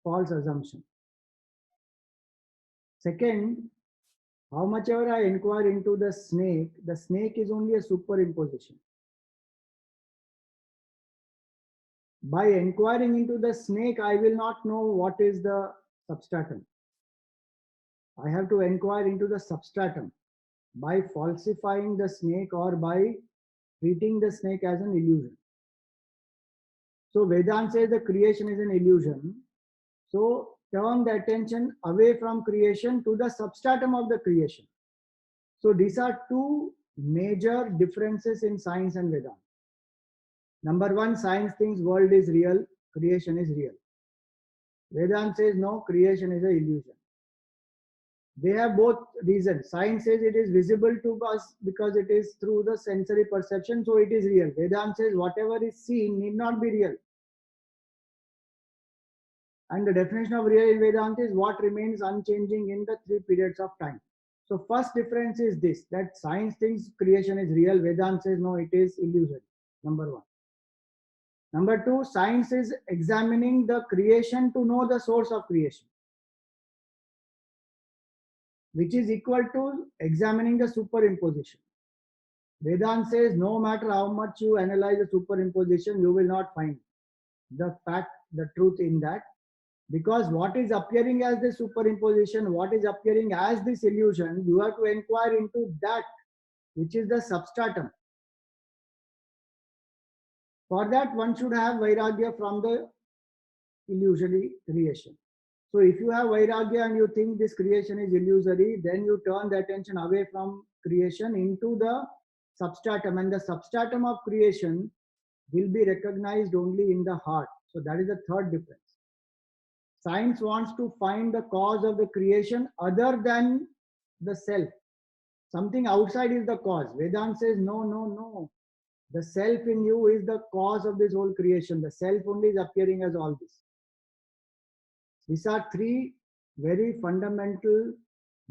false assumption. Second, how much ever I inquire into the snake is only a superimposition. By inquiring into the snake, I will not know what is the substratum. I have to inquire into the substratum by falsifying the snake or by treating the snake as an illusion. So Vedanta says the creation is an illusion. So turn the attention away from creation to the substratum of the creation. So these are two major differences in science and Vedanta. Number one, science thinks world is real, creation is real. Vedanta says no, creation is an illusion. They have both reasons. Science says it is visible to us because it is through the sensory perception, so it is real. Vedanta says whatever is seen need not be real. And the definition of real in Vedanta is what remains unchanging in the three periods of time. So first difference is this, that science thinks creation is real, Vedanta says no, it is illusion. Number one. Number two, science is examining the creation to know the source of creation, which is equal to examining the superimposition. Vedanta says no matter how much you analyze the superimposition, you will not find the fact, the truth in that. Because what is appearing as the superimposition, what is appearing as this illusion, you have to inquire into that, which is the substratum. For that, one should have vairagya from the illusory creation. So if you have vairagya and you think this creation is illusory, then you turn the attention away from creation into the substratum, and the substratum of creation will be recognized only in the heart. So that is the third difference. Science wants to find the cause of the creation other than the self. Something outside is the cause. Vedanta says no, no, no. The self in you is the cause of this whole creation. The self only is appearing as all this. These are three very fundamental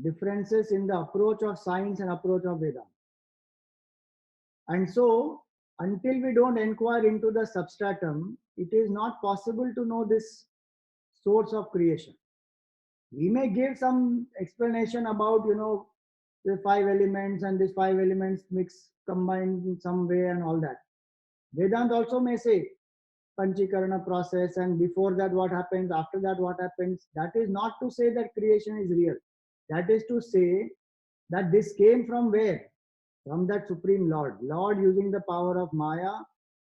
differences in the approach of science and approach of Vedanta. And so, until we don't inquire into the substratum, it is not possible to know this source of creation. We may give some explanation about, the five elements and these five elements mix, combined in some way and all that. Vedanta also may say Panchikarana process, and before that what happens, after that what happens. That is not to say that creation is real. That is to say that this came from where? From that Supreme Lord. Lord using the power of Maya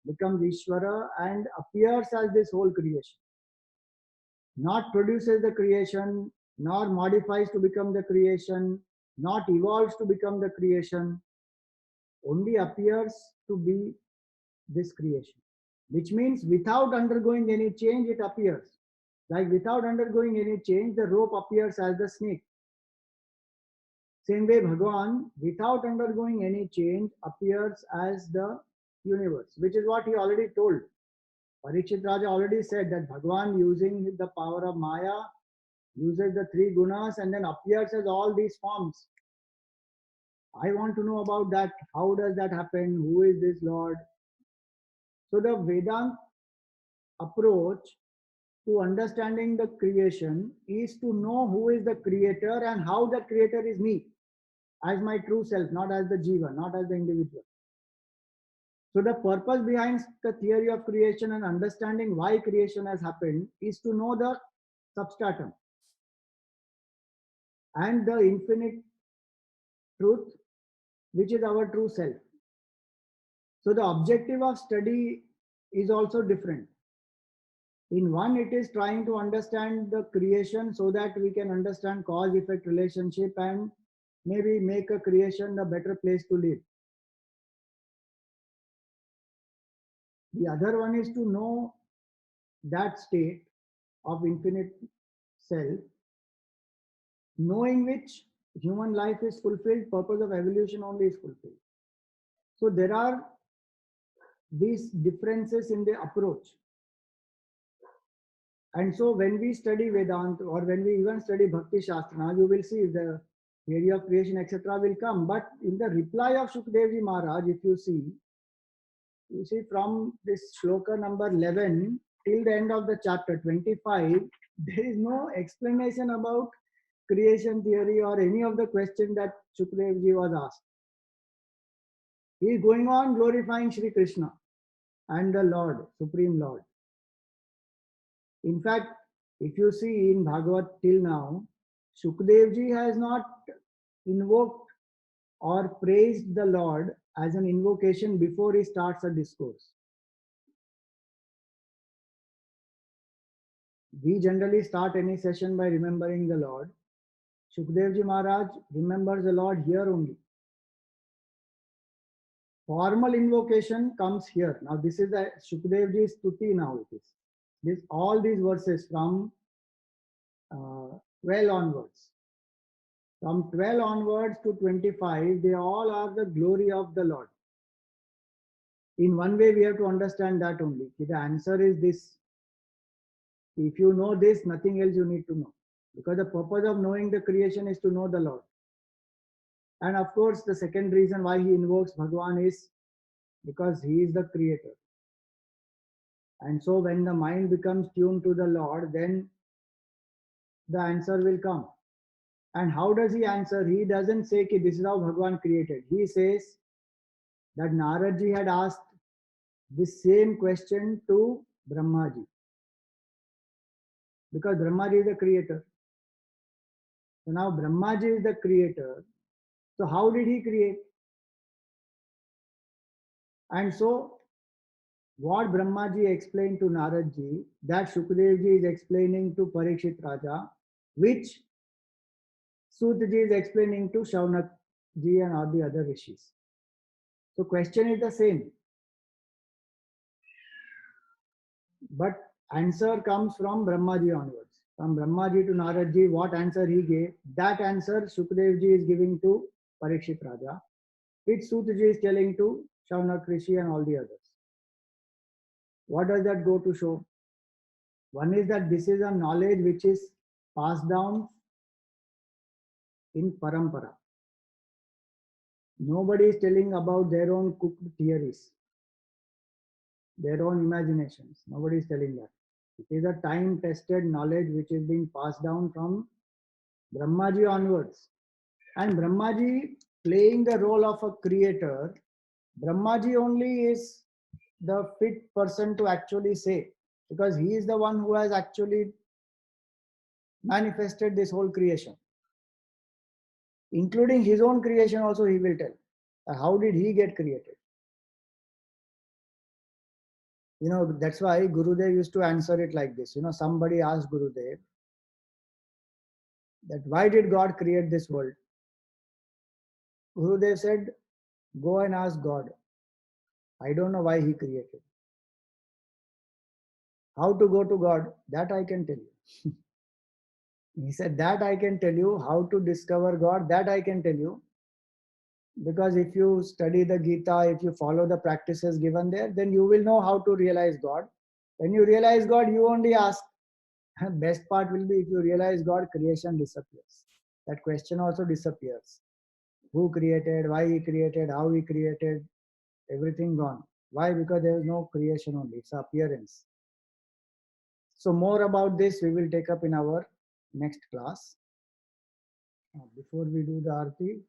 becomes Ishvara and appears as this whole creation. Not produces the creation, nor modifies to become the creation, not evolves to become the creation, only appears to be this creation. Which means without undergoing any change, it appears. Like without undergoing any change, the rope appears as the snake. Same way, Bhagavan, without undergoing any change, appears as the universe, which is what he already told. Parikshit Raja already said that Bhagavan, using the power of Maya, uses the three gunas and then appears as all these forms. I want to know about that. How does that happen? Who is this Lord? So the Vedanta approach to understanding the creation is to know who is the creator and how the creator is me, as my true self, not as the jiva, not as the individual. So the purpose behind the theory of creation and understanding why creation has happened is to know the substratum. and the infinite truth, which is our true self. So the objective of study is also different. In one, it is trying to understand the creation so that we can understand cause-effect relationship and maybe make a creation a better place to live. The other one is to know that state of infinite self, knowing which human life is fulfilled, purpose of evolution only is fulfilled. So there are these differences in the approach. And so when we study Vedanta or when we even study Bhakti Shastra, you will see the theory of creation, etc. will come. But in the reply of Shukdev Ji Maharaj, if you see from this shloka number 11 till the end of the chapter 25, there is no explanation about creation theory or any of the questions that Shukdev Ji was asked. He is going on glorifying Shri Krishna and the Lord, Supreme Lord. In fact, if you see in Bhagavad till now, Shukdev Ji has not invoked or praised the Lord as an invocation before he starts a discourse. We generally start any session by remembering the Lord. Shukdev Ji Maharaj remembers the Lord here only. Formal invocation comes here. Now this is the Shukdev Ji's stuti now it is. All these verses from 12 onwards. From 12 onwards to 25, they all are the glory of the Lord. In one way, we have to understand that only. The answer is this. If you know this, nothing else you need to know. Because the purpose of knowing the creation is to know the Lord. And of course, the second reason why he invokes Bhagwan is because he is the creator. And so when the mind becomes tuned to the Lord, then the answer will come. And how does he answer? He doesn't say that this is how Bhagwan created. He says that Naradji had asked the same question to Brahmaji. Because Brahmaji is the creator. So now Brahmaji is the creator. So how did he create? And so what Brahmaji explained to Naradji, that Shukadevji is explaining to Parikshit Raja, which Sutaji is explaining to Shaunakji and all the other rishis. So question is the same. But answer comes from Brahmaji onwards. From Brahmaji to Naradji, what answer he gave, that answer Shukadevji is giving to Parikshit Raja, which Sutaji is telling to Shaunak Rishi and all the others. What does that go to show? One is that this is a knowledge which is passed down in parampara. Nobody is telling about their own cooked theories, their own imaginations. Nobody is telling that. It is a time-tested knowledge which is being passed down from Brahmaji onwards. And Brahmaji playing the role of a creator, Brahmaji only is the fit person to actually say, because he is the one who has actually manifested this whole creation. Including his own creation also he will tell. How did he get created? You know, that's why Gurudev used to answer it like this. You know, somebody asked Gurudev that why did God create this world? Gurudev said, go and ask God. I don't know why he created. How to go to God? That I can tell you. He said, that I can tell you. How to discover God? That I can tell you. Because if you study the Gita, if you follow the practices given there, then you will know how to realize God. When you realize God, you only ask. Best part will be if you realize God, creation disappears. That question also disappears. Who created, why he created, how he created, everything gone. Why? Because there is no creation only, it's appearance. So more about this we will take up in our next class. Before we do the Aarti,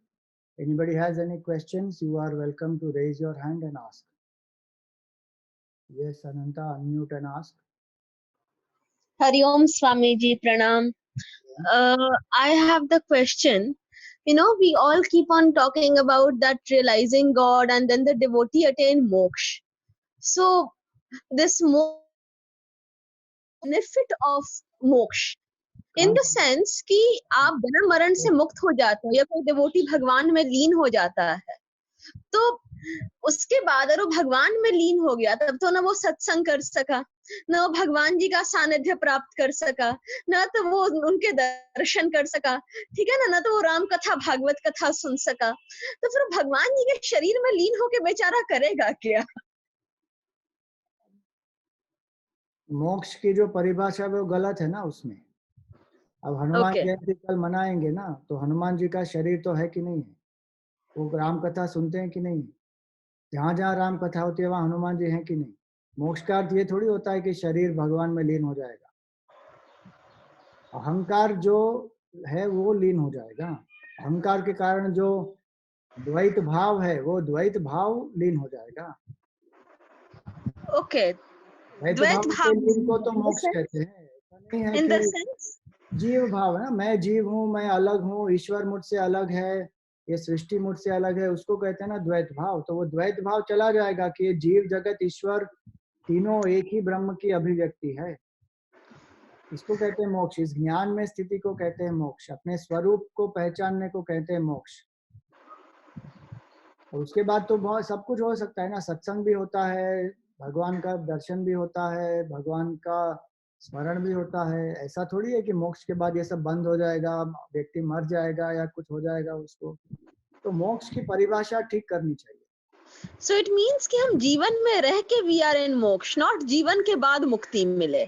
anybody has any questions, you are welcome to raise your hand and ask. Yes, Ananta, unmute and ask. Hari Om Swamiji Pranam. I have the question. You know, we all keep on talking about that realizing God and then the devotee attain moksha. So, this benefit of moksha in the sense कि आप जन्म मरण से मुक्त हो जाते हो या कोई डिवोटी भगवान में लीन हो जाता है, तो उसके बाद अगर वो भगवान में लीन हो गया तब तो ना वो सत्संग कर सका, ना वो भगवान जी का सानिध्य प्राप्त कर सका, ना तो वो उनके दर्शन कर सका, ठीक है ना, ना तो वो राम कथा भागवत कथा सुन सका, तो फिर भगवान जी के शरीर में लीन होके बेचारा करेगा क्या? मोक्ष की जो परिभाषा है वो गलत है ना उसमें। अब हनुमान ओके जयंती कल मनाएंगे ना, तो हनुमान जी का शरीर तो है कि नहीं है? वो राम कथा सुनते हैं कि नहीं? जहां जहां राम कथा होती है वहां हनुमान जी हैं कि नहीं? मोक्ष का अर्थ ये थोड़ी होता है कि शरीर भगवान में लीन हो जाएगा। अहंकार जो है वो लीन हो जाएगा। अहंकार के कारण जो द्वैत भाव है वो द्वैत भाव लीन हो जाएगा। ओके, द्वैत द्वैत भाव के भाव लीन को तो मोक्ष कहते हैं। ऐसा नहीं है इन द कि सेंस जीव भाव है ना, मैं जीव हूँ, मैं अलग हूँ, ईश्वर मुझसे अलग है, ये सृष्टि मुझसे अलग है, उसको कहते हैं ना द्वैत भाव। तो वो द्वैत भाव चला जाएगा कि ये जीव जगत ईश्वर तीनों एक ही ब्रह्म की अभिव्यक्ति है। इसको कहते हैं मोक्ष। इस ज्ञान में स्थिति को कहते हैं मोक्ष। अपने स्वरूप को पहचानने को कहते हैं मोक्ष। और उसके बाद तो बहुत सब कुछ हो सकता है ना, सत्संग भी होता है, भगवान का दर्शन भी होता है, भगवान का स्मरण भी होता है। ऐसा थोड़ी है कि मोक्ष के बाद ये सब बंद हो जाएगा, व्यक्ति मर जाएगा या कुछ हो जाएगा उसको। तो मोक्ष की परिभाषा ठीक करनी चाहिए। सो इट मीन्स कि हम जीवन में रह के वी आर इन मोक्ष, नॉट जीवन के बाद मुक्ति मिले,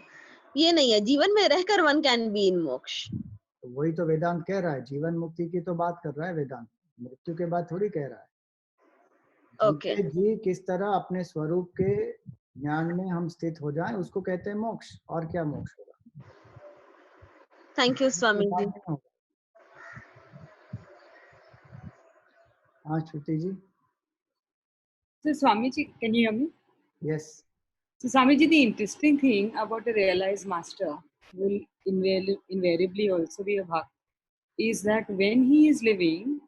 ये नहीं है, जीवन में रहकर वन कैन बी इन मोक्ष। तो वही तो वेदांत कह रहा है, जीवन मुक्ति की तो बात कर रहा है वेदांत, मृत्यु के बाद थोड़ी कह रहा है। ओके, जीते जी किस तरह अपने स्वरूप के ज्ञान में हम स्थित हो जाएं उसको कहते हैं मोक्ष। और क्या मोक्ष होगा? थैंक यू कोई स्वामी बात जी। नहीं होगा। हाँ श्रुति जी। So Swamiji, can you hear me? Yes. So Swamiji, the interesting thing about a realized master will invariably also be a bhakt, is that when he is living,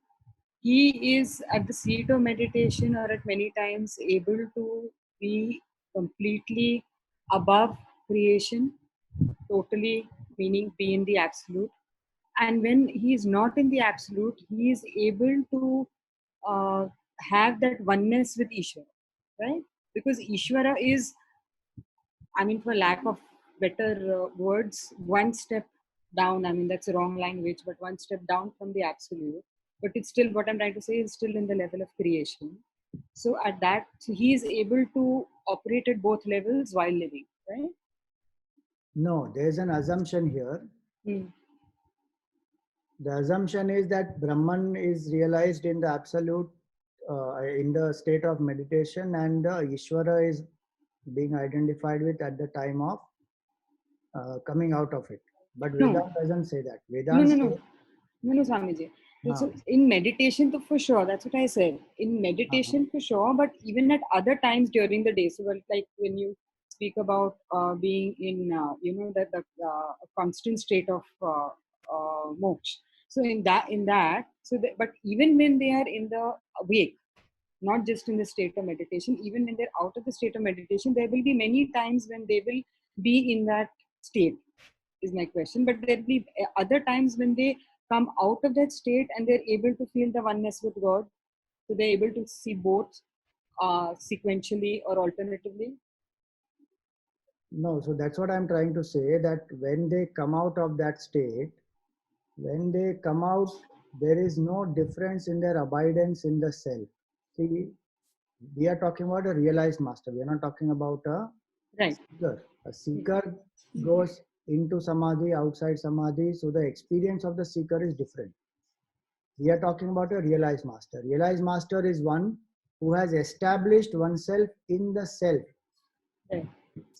he is at the seat of meditation or at many times able to be completely above creation, totally, meaning be in the absolute. And when he is not in the absolute, he is able to uh, have that oneness with Ishvara, right? Because Ishvara is, I mean, for lack of better words, one step down. I mean, that's a wrong language, but one step down from the absolute. But it's still, what I'm trying to say is still in the level of creation. So at that, so he is able to operate at both levels while living, right? No, there's an assumption here. Hmm. The assumption is that Brahman is realized in the absolute, in the state of meditation, and Ishvara is being identified with at the time of coming out of it. But No, Vedanta doesn't say that. no, Vedanta no, says, no, Swamiji. So हाँ, in meditation, to for sure, that's what I said. In meditation, for sure, but even at other times during the day. So, like when you speak about being in, the constant state of moksha. So so that, but even when they are in the awake, not just in the state of meditation, even when they're out of the state of meditation, there will be many times when they will be in that state, is my question. But there will be other times when they come out of that state and they're able to feel the oneness with God. So they're able to see both sequentially or alternatively. no, so that's what I'm trying to say, that when they come out of that state, when they come out, there is no difference in their abidance in the self. See, we are talking about a realized master. We are not talking about a Right. seeker. A seeker goes into samadhi, outside samadhi, so the experience of the seeker is different. We are talking about a realized master. Realized master is one who has established oneself in the self. Right.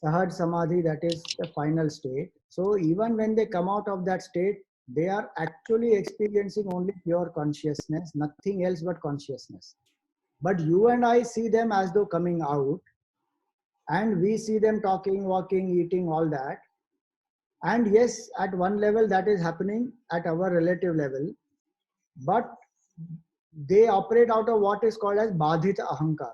Sahaj Samadhi, that is the final state. So even when they come out of that state, they are actually experiencing only pure consciousness, nothing else but consciousness. But you and I see them as though coming out, and we see them talking, walking, eating, all that. And yes, at one level that is happening at our relative level, but they operate out of what is called as badhita ahankar.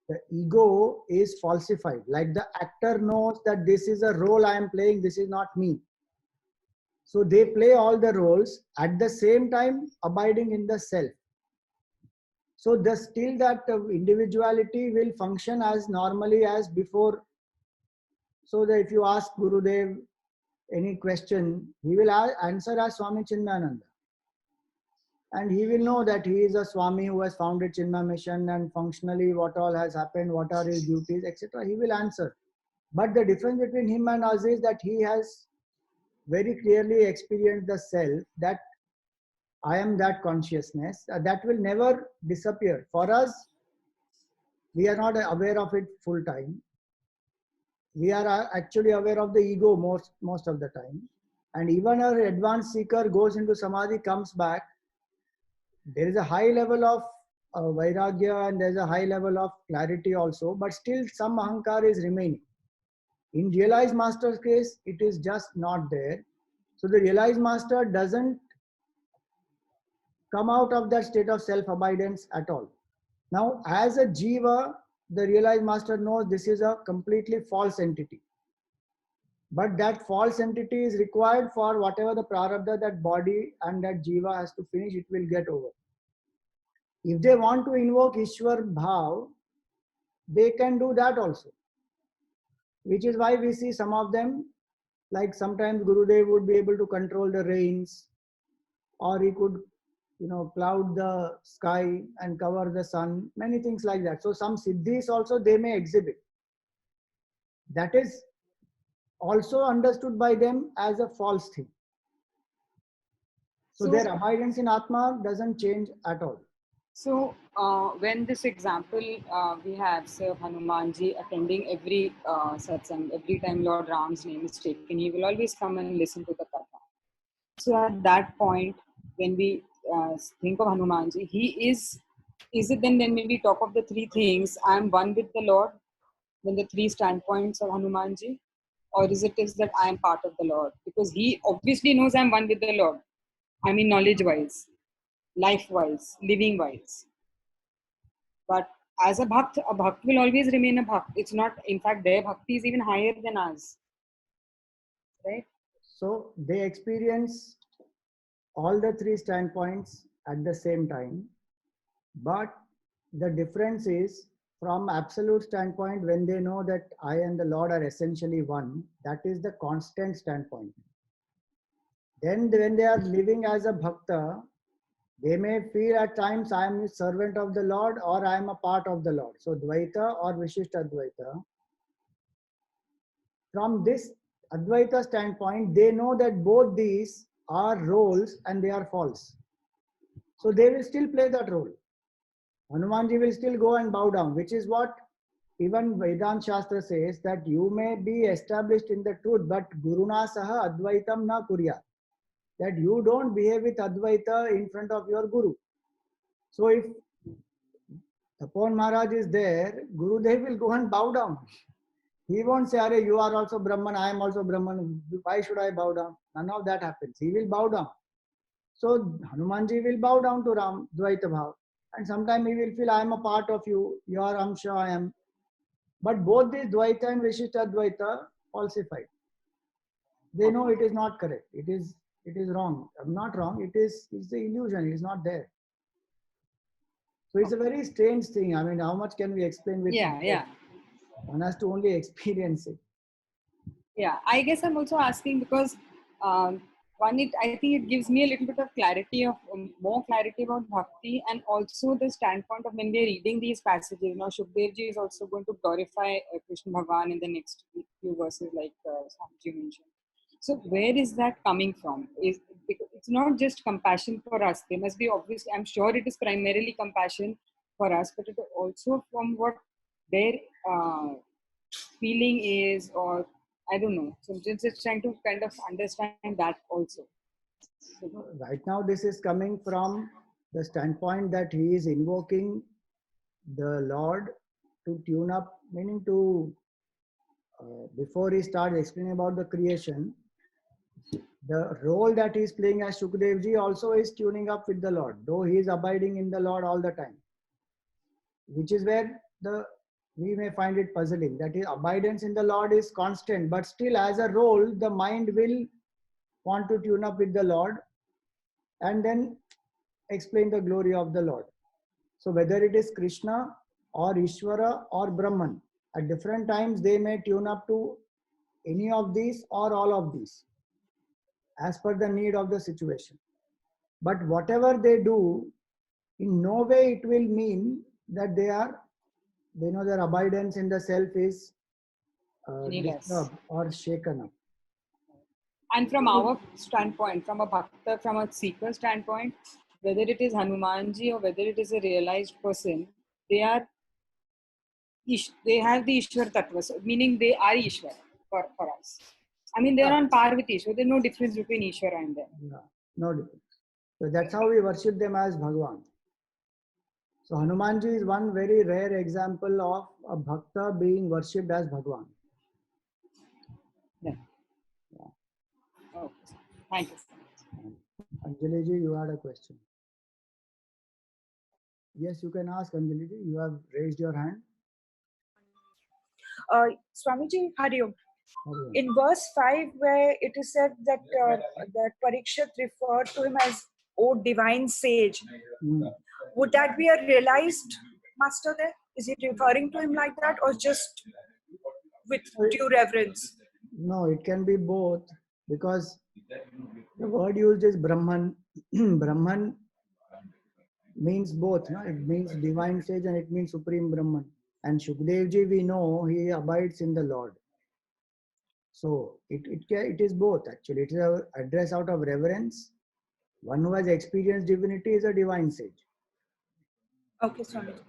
The ego is falsified. Like the actor knows that this is a role I am playing, this is not me. So they play all the roles at the same time abiding in the self. So the still that individuality will function as normally as before. So that if you ask Gurudev any question, he will answer as Swami Chinmayananda. And he will know that he is a Swami who has founded Chinmay Mission and functionally what all has happened, what are his duties, etc. He will answer. But the difference between him and us is that he has very clearly experienced the self, that I am that consciousness, that will never disappear. For us, we are not aware of it full time. We are actually aware of the ego most of the time. And even an advanced seeker goes into samadhi, comes back, there is a high level of vairagya and there is a high level of clarity also, but still some ahankar is remaining. In realized master's case, it is just not there. So the realized master doesn't come out of that state of self-abidance at all. Now, as a jiva, the realized master knows this is a completely false entity. But that false entity is required for whatever the prarabdha that body and that jiva has to finish, it will get over. If they want to invoke Ishwar Bhav, they can do that also. Which is why we see some of them, like sometimes Gurudev would be able to control the rains, or he could, cloud the sky and cover the sun, many things like that. So some siddhis also they may exhibit. That is also understood by them as a false thing. So their abidance in Atma doesn't change at all. So when this example we have, Sir Hanumanji attending every satsang, every time Lord Ram's name is taken, he will always come and listen to the katha. So at that point, when we think of Hanumanji, is it then when we talk of the three things, I am one with the Lord, when the three standpoints of Hanumanji, or is that I am part of the Lord? Because he obviously knows I am one with the Lord. I mean, knowledge-wise, life-wise, living-wise. But as a bhakt will always remain a bhakt. It's not, in fact, their bhakti is even higher than ours. Right? So they experience all the three standpoints at the same time. But the difference is, from absolute standpoint, when they know that I and the Lord are essentially one, that is the constant standpoint. Then when they are living as a bhakta, they may feel at times I am a servant of the Lord or I am a part of the Lord. So Dvaita or Vishishta Advaita. From this Advaita standpoint, they know that both these are roles and they are false. So they will still play that role. Hanumanji will still go and bow down, which is what even Vedanta Shastra says, that you may be established in the truth, but Guruna Saha Advaitam na kurya. That you don't behave with Advaita in front of your Guru. So if Tapon Maharaj is there, Gurudev will go and bow down. He won't say, Are, you are also Brahman, I am also Brahman, why should I bow down? None of that happens. He will bow down. So Hanumanji will bow down to Ram, Dvaita Bhav. And sometimes he will feel, I am a part of you, your Amsha, I am. But both these Dvaita and Vishishta Dvaita falsified. They know it is not correct. It is wrong. I'm not wrong. It's the illusion. It is not there. So it's a very strange thing. I mean, how much can we explain with? Yeah. One has to only experience it. Yeah, I guess I'm also asking because I think it gives me a little bit of clarity, more clarity about bhakti, and also the standpoint of when we're reading these passages. Now, Shukdevji is also going to glorify Krishna Bhagavan in the next few verses, like Swamiji mentioned. So, where is that coming from? It's not just compassion for us. There must be, obviously, I'm sure it is primarily compassion for us, but it is also from what their feeling is, or I don't know. So just trying to kind of understand that also. Right now, this is coming from the standpoint that he is invoking the Lord to tune up, meaning to, before he starts explaining about the creation, The role that he is playing as Shukdev ji also is tuning up with the Lord, though he is abiding in the Lord all the time, which is where we may find it puzzling. That is, abidance in the Lord is constant, but still as a role, the mind will want to tune up with the Lord and then explain the glory of the Lord. So whether it is Krishna or Ishvara or Brahman, at different times they may tune up to any of these or all of these as per the need of the situation. But whatever they do, in no way it will mean that they know their abidance in the self is Any less. disturbed or shaken up. And from our standpoint, from a bhakta, from a seeker standpoint, whether it is Hanumanji or whether it is a realized person, they have the Ishwar Tattva, so meaning they are Ishwar for us. I mean, they are on par with Ishwar. There's no difference between Ishwar and them. Yeah, no difference. So that's how we worship them as Bhagwan. So Hanumanji is one very rare example of a bhakta being worshipped as Bhagwan. Yeah. Okay. Thank you. Anjali ji, you had a question. Yes, you can ask, Anjali ji. You have raised your hand. Swamiji, Hari Om. Hari Om. In verse 5, where it is said that that Parikshit referred to him as "O divine sage," would that be a realized master there? Is he referring to him like that, or just with due reverence? No, it can be both, because the word used is Brahman. Brahman means both. No? It means divine sage and it means supreme Brahman. And Shukdev ji, we know he abides in the Lord. So it is both actually. It is an address out of reverence. One who has experienced divinity is a divine sage. Okay, Swamiji.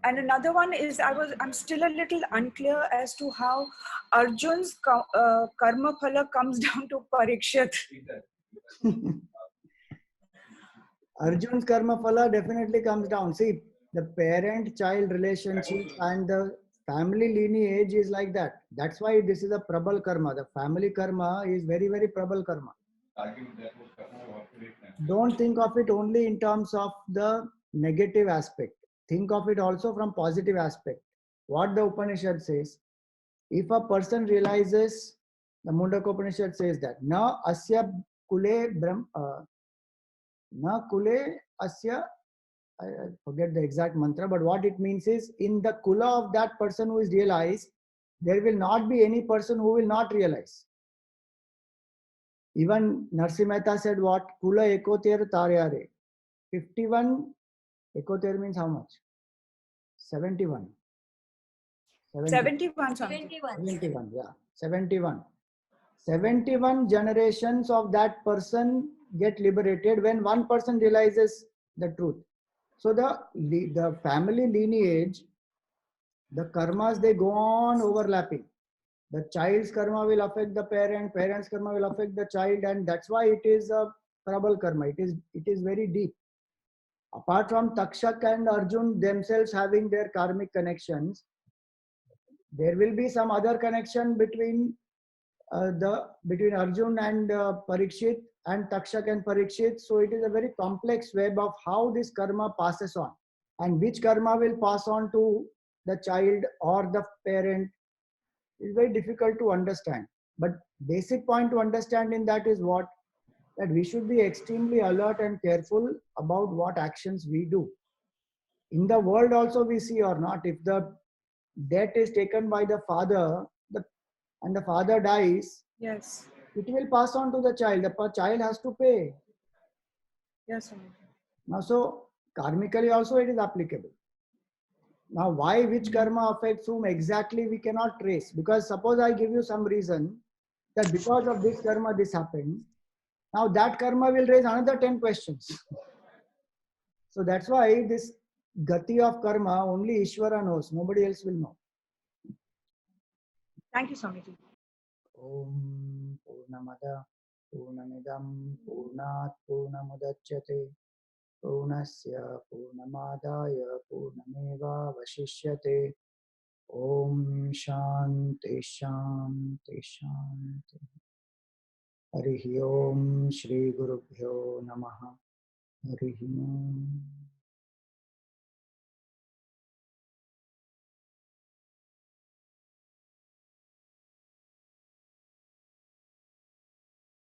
And another one is I'm still a little unclear as to how Arjun's karma phala comes down to Parikshit. Arjun's karma phala definitely comes down. See, the parent-child relationship and the family lineage is like that. That's why this is a prabal karma. The family karma is very, very prabal karma. Don't think of it only in terms of the negative aspect. Think of it also from positive aspect. What the Upanishad says, if a person realizes, the Mundaka Upanishad says that, na asya kule na kule asya, I forget the exact mantra, but what it means is, in the kula of that person who is realized, there will not be any person who will not realize. Even Narsi Mehta said what? Kula ekoter taryare. 51, ekoter means how much? 71. 71. 71, yeah. 71. 71 generations of that person get liberated when one person realizes the truth. So the family lineage, the karmas, they go on overlapping. The child's karma will affect the parent, parent's karma will affect the child, and that's why it is a prabal karma. It is very deep. Apart from Takshak and Arjun themselves having their karmic connections, there will be some other connection between Arjun and Parikshit, and Takshak and Parikshit. So it is a very complex web of how this karma passes on, and which karma will pass on to the child or the parent is very difficult to understand. But basic point to understand in that is what? That we should be extremely alert and careful about what actions we do. In the world also we see or not, if the debt is taken by the father and the father dies, Yes. it will pass on to the child. The child has to pay. Yes. Now, so karmically also it is applicable. Now, why, which karma affects whom exactly we cannot trace. Because suppose I give you some reason that because of this karma this happened. Now that karma will raise another 10 questions. So that's why this gati of karma only Ishvara knows. Nobody else will know. Thank you, Swamiji. Om Purnamada Purnamidam Purnat Purnamudachyate Purnasya Purnamadaya Purnameva Vashishyate. Om Shanti Shanti Shanti. Hari Om Shri गुरुभ्यो नमः। हरि ओम।